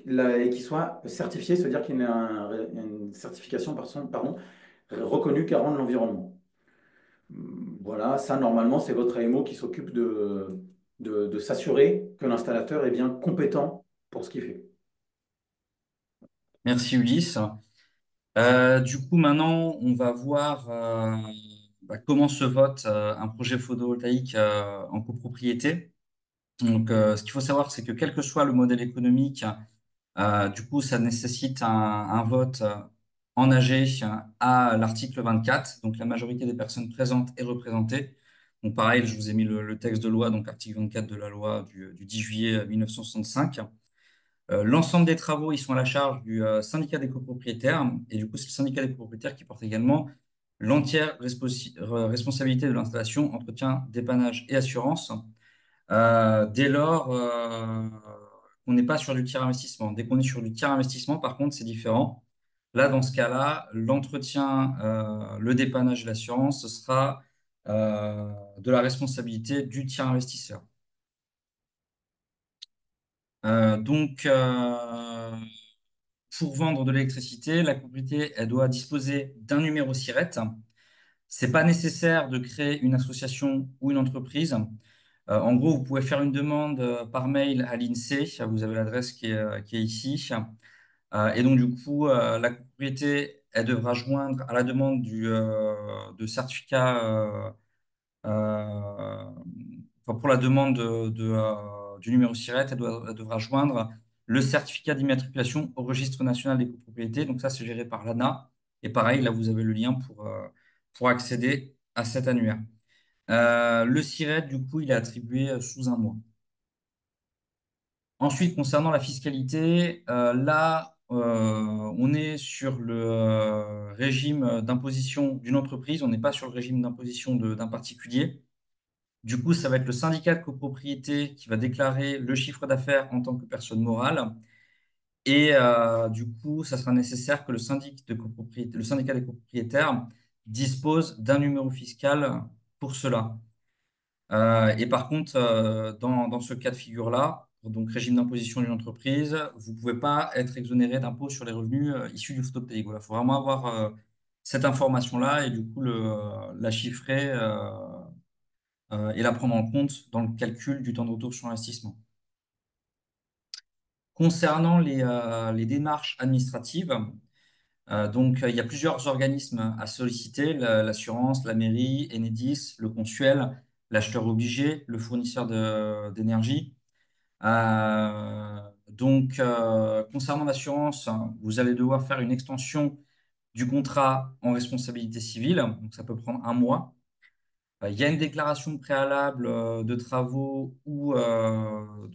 qu'il soit certifié, c'est-à-dire qu'il y a une certification pardon, reconnue garant de l'environnement. Voilà, ça normalement, c'est votre AMO qui s'occupe de s'assurer que l'installateur est bien compétent pour ce qu'il fait. Merci Ulysse. Du coup, maintenant, on va voir comment se vote un projet photovoltaïque en copropriété. Donc, ce qu'il faut savoir, c'est que quel que soit le modèle économique, du coup, ça nécessite un vote en AG à l'article 24. Donc, la majorité des personnes présentes est représentée. Donc, pareil, je vous ai mis le texte de loi, donc article 24 de la loi du 10 juillet 1965. L'ensemble des travaux, ils sont à la charge du syndicat des copropriétaires. Et du coup, c'est le syndicat des copropriétaires qui porte également l'entière responsabilité de l'installation, entretien, dépannage et assurance. Dès lors qu'on n'est pas sur du tiers investissement. Dès qu'on est sur du tiers investissement, par contre, c'est différent. Là, dans ce cas-là, l'entretien, le dépannage et l'assurance, ce sera de la responsabilité du tiers investisseur. Pour vendre de l'électricité, la copropriété, elle doit disposer d'un numéro SIRET. C'est pas nécessaire de créer une association ou une entreprise. En gros, vous pouvez faire une demande par mail à l'INSEE. Vous avez l'adresse qui est ici. Et donc, du coup, la copropriété, elle devra joindre à la demande de certificat, enfin, pour la demande du numéro SIRET, elle devra joindre le certificat d'immatriculation au registre national des copropriétés. Donc, ça, c'est géré par l'ANA. Et pareil, là, vous avez le lien pour accéder à cet annuaire. Le SIRET, du coup, il est attribué sous un mois. Ensuite, concernant la fiscalité, là, on est sur le régime d'imposition d'une entreprise, on n'est pas sur le régime d'imposition d'un particulier. Du coup, ça va être le syndicat de copropriété qui va déclarer le chiffre d'affaires en tant que personne morale. Et du coup, ça sera nécessaire que le syndicat des copropriétaires dispose d'un numéro fiscal pour cela. Et par contre, dans ce cas de figure-là, donc régime d'imposition d'une entreprise, vous ne pouvez pas être exonéré d'impôt sur les revenus issus du photovoltaïque. Voilà, il faut vraiment avoir cette information-là et du coup la chiffrer et la prendre en compte dans le calcul du temps de retour sur investissement. Concernant les démarches administratives, il y a plusieurs organismes à solliciter, l'assurance, la mairie, Enedis, le consuel, l'acheteur obligé, le fournisseur d'énergie. Concernant l'assurance, vous allez devoir faire une extension du contrat en responsabilité civile, donc ça peut prendre un mois. Il y a une déclaration préalable de travaux ou,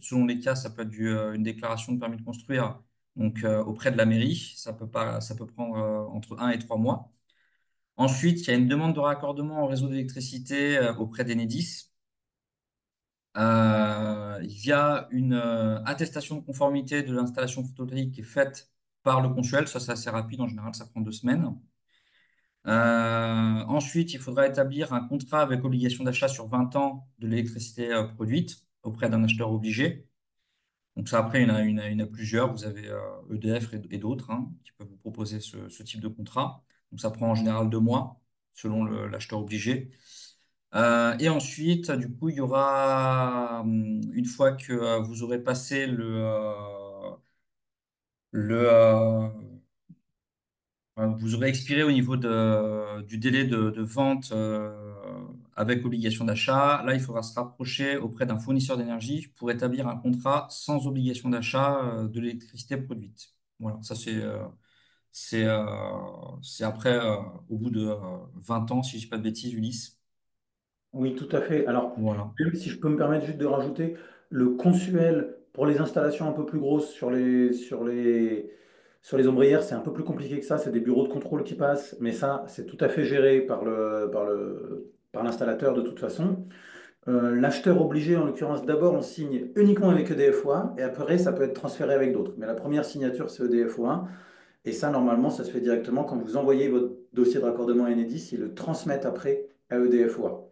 selon les cas, ça peut être une déclaration de permis de construire auprès de la mairie. Ça peut prendre entre 1 et 3 mois. Ensuite, il y a une demande de raccordement au réseau d'électricité auprès d'Enedis. Il y a une attestation de conformité de l'installation photovoltaïque qui est faite par le consuel. Ça, c'est assez rapide. En général, ça prend 2 semaines. Ensuite, il faudra établir un contrat avec obligation d'achat sur 20 ans de l'électricité produite auprès d'un acheteur obligé. Donc ça, après, il y en a plusieurs. Vous avez EDF et d'autres qui peuvent vous proposer ce type de contrat. Donc ça prend en général 2 mois selon l'acheteur obligé. Et ensuite, du coup, il y aura, une fois que vous aurez passé le, vous aurez expiré au niveau du délai de vente avec obligation d'achat. Là, il faudra se rapprocher auprès d'un fournisseur d'énergie pour établir un contrat sans obligation d'achat de l'électricité produite. Voilà, ça c'est, euh, c'est après, au bout de 20 ans, si je ne dis pas de bêtises, Ulysse. Oui, tout à fait. Alors, Voilà. si je peux me permettre juste de rajouter, le consuel pour les installations un peu plus grosses sur les ombrières, c'est un peu plus compliqué que ça. C'est des bureaux de contrôle qui passent, mais ça, c'est tout à fait géré par l'installateur de toute façon. L'acheteur obligé, en l'occurrence, d'abord, on signe uniquement avec EDF-OA et après, ça peut être transféré avec d'autres. Mais la première signature, c'est EDF-OA. Et ça, normalement, ça se fait directement quand vous envoyez votre dossier de raccordement à Enedis, ils le transmettent après à EDF-OA.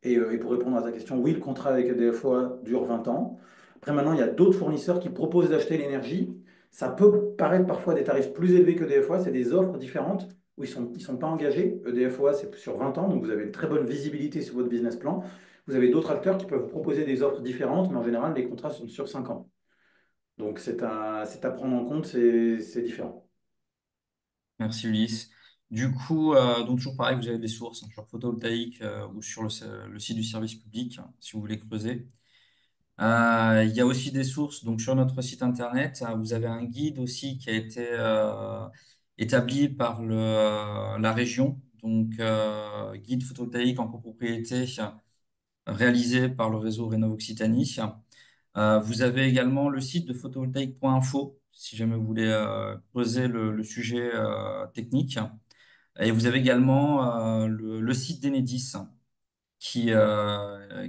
Et pour répondre à ta question, oui, le contrat avec EDF-OA dure 20 ans. Après, maintenant, il y a d'autres fournisseurs qui proposent d'acheter l'énergie. Ça peut paraître parfois des tarifs plus élevés que EDF-OA, c'est des offres différentes où ils sont pas engagés. EDF-OA, c'est sur 20 ans, donc vous avez une très bonne visibilité sur votre business plan. Vous avez d'autres acteurs qui peuvent vous proposer des offres différentes, mais en général, les contrats sont sur 5 ans. Donc, c'est à prendre en compte, c'est différent. Merci Ulysse. Du coup, donc toujours pareil, vous avez des sources hein, sur photovoltaïque ou sur le site du service public, hein, si vous voulez creuser. Il y a aussi des sources, donc sur notre site internet, vous avez un guide aussi qui a été établi par la région, donc guide photovoltaïque en copropriété réalisé par le réseau Rénov Occitanie. Vous avez également le site de photovoltaïque.info, si jamais vous voulez creuser le sujet technique. Et vous avez également le site d'Enedis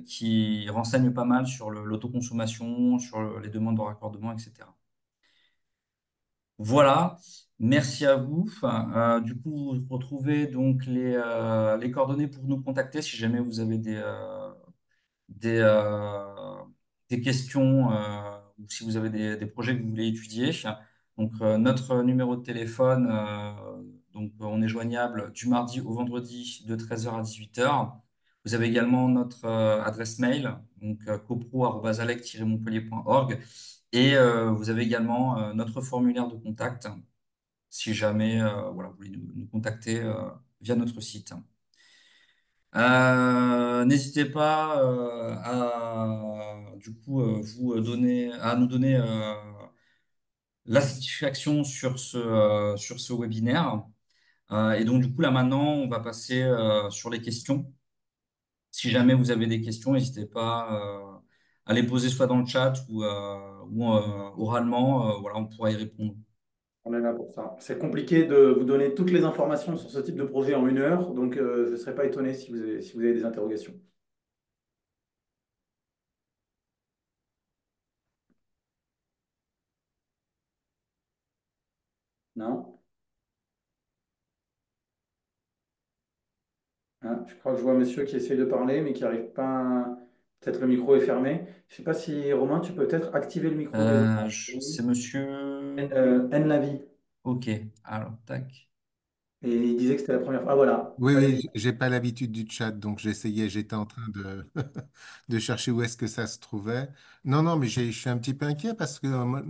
qui renseigne pas mal sur l'autoconsommation, sur les demandes de raccordement, etc. Voilà, merci à vous. Du coup, vous retrouvez donc les coordonnées pour nous contacter si jamais vous avez des, euh, des questions ou si vous avez des projets que vous voulez étudier. Donc, notre numéro de téléphone, donc, on est joignable du mardi au vendredi de 13h à 18h. Vous avez également notre adresse mail, donc copro@alec-montpellier.org. Et vous avez également notre formulaire de contact si jamais voilà, vous voulez nous contacter via notre site. N'hésitez pas du coup à nous donner la satisfaction sur ce webinaire. Et donc du coup là maintenant on va passer sur les questions. Si jamais vous avez des questions, n'hésitez pas à les poser soit dans le chat ou oralement. Voilà, on pourra y répondre. On est là pour ça. C'est compliqué de vous donner toutes les informations sur ce type de projet en 1 heure, donc je ne serais pas étonné si vous avez des interrogations. Non? Ah, je crois que je vois un monsieur qui essaye de parler, mais qui n'arrive pas. Peut-être le micro est fermé. Je ne sais pas si, Romain, tu peux peut-être activer le micro des autres. C'est monsieur. Enlavi. Ok, alors tac. Et il disait que c'était la première fois. Ah voilà, Oui, oui, allez-y. j'ai pas l'habitude du chat, donc j'essayais, j'étais en train de, de chercher où est-ce que ça se trouvait. Non, non, mais je suis un petit peu inquiet parce que moi,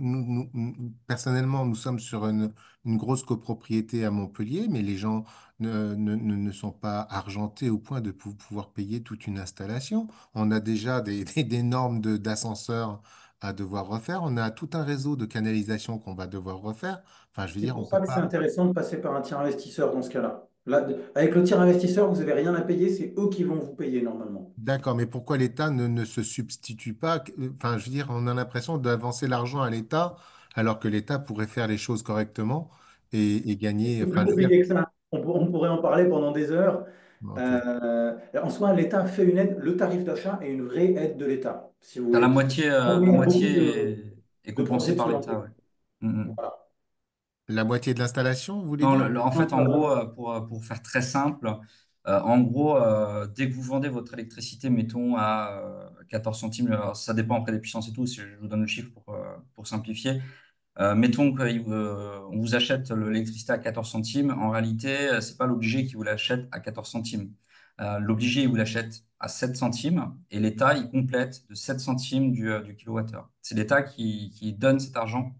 personnellement, nous sommes sur une grosse copropriété à Montpellier, mais les gens ne sont pas argentés au point de pouvoir payer toute une installation. On a déjà des normes d'ascenseurs à devoir refaire. On a tout un réseau de canalisation qu'on va devoir refaire. Enfin, je veux C'est dire, pour on peut ça que c'est pas. intéressant de passer par un tiers investisseur dans ce cas-là. Là, avec le tiers investisseur, vous n'avez rien à payer, c'est eux qui vont vous payer normalement. D'accord, mais pourquoi l'État ne se substitue pas? Enfin, je veux dire, on a l'impression d'avancer l'argent à l'État alors que l'État pourrait faire les choses correctement et gagner. C'est plus Enfin, je veux dire, compliqué que ça. On pourrait en parler pendant des heures. ok. En soi, l'État fait une aide. Le tarif d'achat est une vraie aide de l'État, si vous T'as voulez. la Il y a beaucoup moitié est de projets compensée de par ce l'État, genre. ouais. Mm, mm. Voilà. La moitié de l'installation, vous voulez Non, dire? en Non, fait, pas en gros, vraiment. pour faire très simple, en gros, dès que vous vendez votre électricité, mettons à 14 centimes, alors ça dépend après des puissances et tout, si je vous donne le chiffre pour simplifier. Mettons qu'on vous achète l'électricité à 14 centimes. En réalité, c'est pas l'obligé qui vous l'achète à 14 centimes. L'obligé, il vous l'achète à 7 centimes et l'État, il complète de 7 centimes du kilowattheure. C'est l'État qui donne cet argent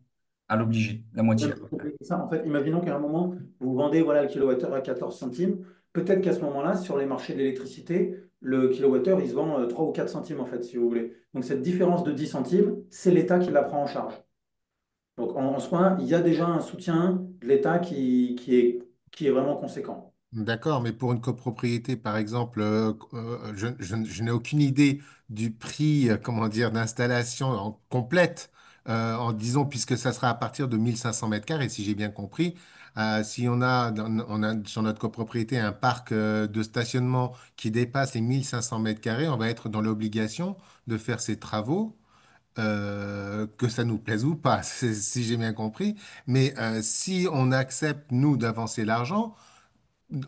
à l'obligé, la Ouais, moitié à plus peu près. compliqué que ça. En fait, imaginons qu'à un moment, vous vendez voilà, le kilowattheure à 14 centimes. Peut-être qu'à ce moment-là, sur les marchés de l'électricité, le kilowattheure, il se vend 3 ou 4 centimes, en fait, si vous voulez. Donc, cette différence de 10 centimes, c'est l'État qui la prend en charge. Donc, en soi, il y a déjà un soutien de l'État qui est vraiment conséquent. D'accord, mais pour une copropriété, par exemple, je n'ai aucune idée du prix, comment dire, d'installation complète. en disant, puisque ça sera à partir de 1500 mètres carrés, si j'ai bien compris, si on a sur notre copropriété un parc de stationnement qui dépasse les 1500 mètres carrés, on va être dans l'obligation de faire ces travaux, que ça nous plaise ou pas, si j'ai bien compris. Mais si on accepte, nous, d'avancer l'argent,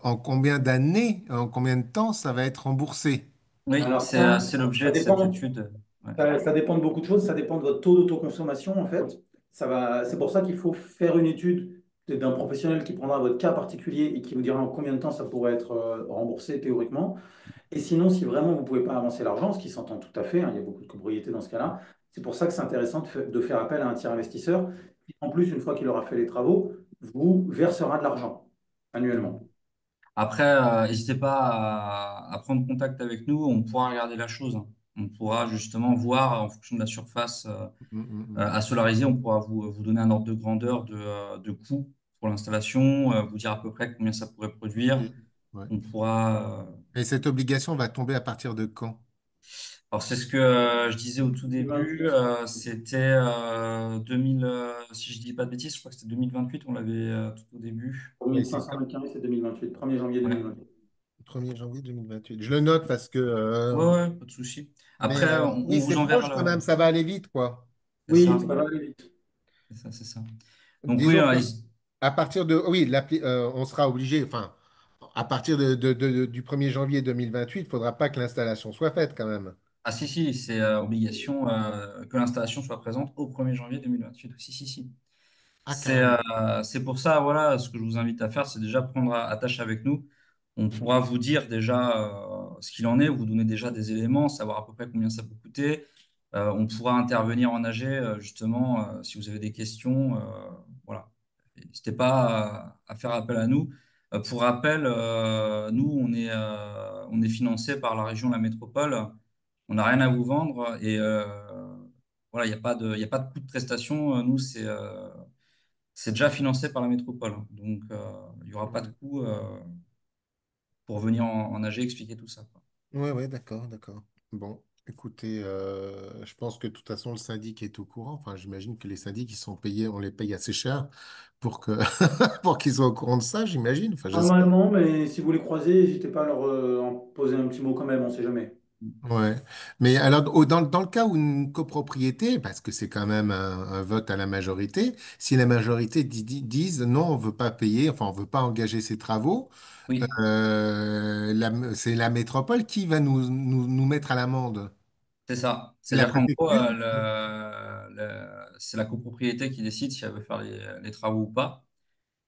en combien d'années, en combien de temps ça va être remboursé? Oui, Alors c'est l'objet ça de cette dépend. étude. Ouais. Ça dépend de beaucoup de choses, ça dépend de votre taux d'autoconsommation en fait. C'est pour ça qu'il faut faire une étude d'un professionnel qui prendra votre cas particulier et qui vous dira en combien de temps ça pourrait être remboursé théoriquement. Et sinon, si vraiment vous ne pouvez pas avancer l'argent, ce qui s'entend tout à fait, hein, il y a beaucoup de copropriétés dans ce cas-là, c'est pour ça que c'est intéressant de faire appel à un tiers investisseur qui, en plus, une fois qu'il aura fait les travaux, vous versera de l'argent annuellement. Après, n'hésitez pas à prendre contact avec nous, on pourra regarder la chose, hein. On pourra justement voir en fonction de la surface Mm, mm, mm. à solariser, on pourra vous donner un ordre de grandeur de coût pour l'installation, vous dire à peu près combien ça pourrait produire. Et, ouais. On pourra. Et cette obligation va tomber à partir de quand? Alors, c'est ce que je disais au tout début, 2028. c'était 2000, si je dis pas de bêtises, je crois que c'était 2028, on l'avait tout au début. Pour Oui, c'est 1500 ça. mètres carrés, c'est 2028, 1er janvier Ouais. 2028. 1er janvier 2028. Je le note parce que... Ouais, ouais, pas de souci. mais Après, oui, on c'est vous enverra proche quand le. même, ça va aller vite, quoi. C'est Oui, ça, ça va aller vite. c'est ça, c'est ça. Donc oui, Disons que à partir de... Oui, on sera obligé, enfin, à partir du 1er janvier 2028, il ne faudra pas que l'installation soit faite quand même. ah si, si, c'est obligation que l'installation soit présente au 1er janvier 2028. Si, si, si. Ah, carrément. C'est pour ça, voilà, ce que je vous invite à faire, c'est déjà prendre attache avec nous. On pourra vous dire déjà ce qu'il en est, vous donner déjà des éléments, savoir à peu près combien ça peut coûter. On pourra intervenir en AG, justement, si vous avez des questions. Voilà. N'hésitez pas à faire appel à nous. Pour rappel, nous, on est financé par la région de la métropole. On n'a rien à vous vendre et voilà, il y a pas de coût de prestation. Nous, c'est déjà financé par la métropole, hein. Donc, il n'y aura pas de Ouais, coût pour venir en AG expliquer tout ça, quoi. ouais, ouais, d'accord, d'accord. Bon, écoutez, je pense que de toute façon, le syndic est au courant. Enfin, j'imagine que les syndics, ils sont payés, on les paye assez cher pour que, pour qu'ils soient au courant de ça, j'imagine. Enfin, j'espère. Normalement, mais si vous les croisez, n'hésitez pas à leur en poser un petit mot quand même, on ne sait jamais. Ouais. Mais alors, dans le cas où une copropriété, parce que c'est quand même un vote à la majorité, si la majorité disent non, on veut pas payer, enfin, on veut pas engager ces travaux, Oui, c'est la métropole qui va nous mettre à l'amende. c'est ça. C'est la C'est-à-dire qu'en gros, préfecture? c'est la copropriété qui décide si elle veut faire les travaux ou pas.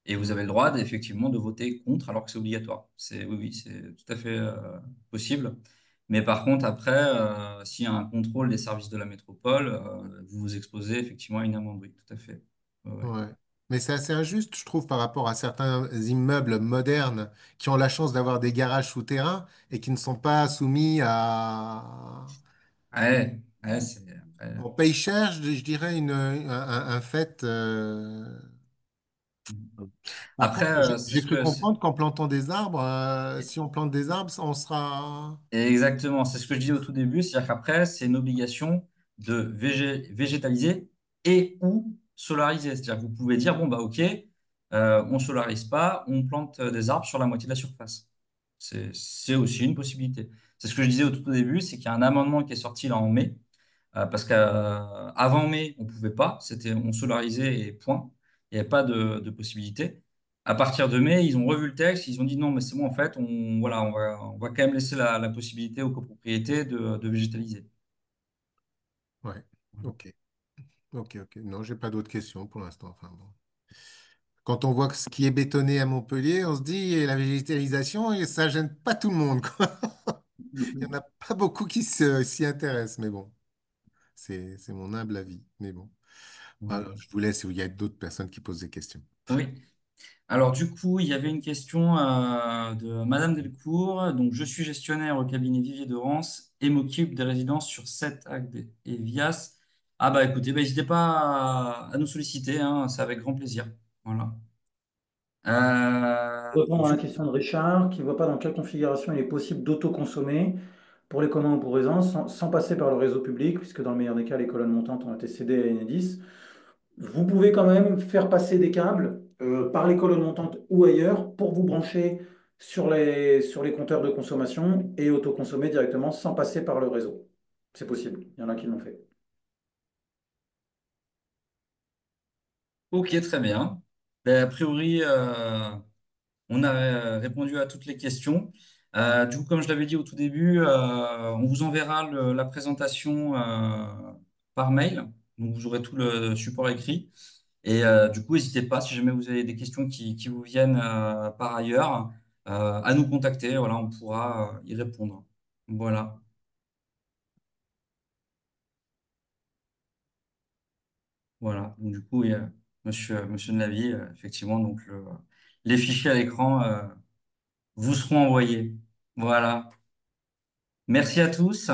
Et vous Mm. avez le droit, effectivement, de voter contre alors que c'est obligatoire. Oui, oui, c'est tout à fait possible. Mais par contre, après, s'il y a un contrôle des services de la métropole, vous vous exposez effectivement à une amende. Oui, tout à fait. Ouais, ouais. Ouais. Mais c'est assez injuste, je trouve, par rapport à certains immeubles modernes qui ont la chance d'avoir des garages souterrains et qui ne sont pas soumis à... Ouais, ouais, après, On paye cher, je dirais, un fait. Par après, contre, c'est j'ai ce cru que comprendre qu'en plantant des arbres, si on plante des arbres, on sera... exactement, c'est ce que je disais au tout début, c'est-à-dire qu'après, c'est une obligation de végétaliser et ou solariser. C'est-à-dire que vous pouvez dire, bon, bah, ok, on solarise pas, on plante des arbres sur la moitié de la surface. C'est aussi une possibilité. C'est ce que je disais au tout début, c'est qu'il y a un amendement qui est sorti là en mai, parce qu'avant mai, on pouvait pas, on solarisait et point, il n'y avait pas de possibilité. À partir de mai, ils ont revu le texte, ils ont dit non, mais c'est bon, en fait, voilà, on va quand même laisser la possibilité aux copropriétés de végétaliser. Ouais, Voilà. ok, ok, ok. Non, j'ai pas d'autres questions pour l'instant. Enfin, bon. Quand on voit que ce qui est bétonné à Montpellier, on se dit, et la végétalisation, et ça gêne pas tout le monde, quoi. Il n'y en a pas beaucoup qui s'y intéressent, mais bon, c'est mon humble avis. Mais bon, Voilà. alors, je vous laisse, il y a d'autres personnes qui posent des questions. Oui. Alors, du coup, il y avait une question de Madame Delcourt. Donc, je suis gestionnaire au cabinet Vivier de Rance et m'occupe des résidences sur 7 Agde et Vias. Ah, bah écoutez, bah, n'hésitez pas à nous solliciter, hein, c'est avec grand plaisir. Voilà. Répondre à la Du question de Richard, qui ne voit pas dans quelle configuration il est possible d'autoconsommer pour les communs ou pour raisins, sans passer par le réseau public, puisque dans le meilleur des cas, les colonnes montantes ont été cédées à Enedis. Vous pouvez quand même faire passer des câbles par les colonnes montantes ou ailleurs pour vous brancher sur les compteurs de consommation et autoconsommer directement sans passer par le réseau. C'est possible, il y en a qui l'ont fait. Ok, très bien. Ben, a priori, on a répondu à toutes les questions. Du coup, comme je l'avais dit au tout début, on vous enverra la présentation par mail. Donc, vous aurez tout le support écrit. Et du coup, n'hésitez pas, si jamais vous avez des questions qui vous viennent par ailleurs, à nous contacter. Voilà, on pourra y répondre. Voilà. Voilà. Donc, du coup, monsieur Navy, effectivement, donc les fichiers à l'écran vous seront envoyés. Voilà. Merci à tous.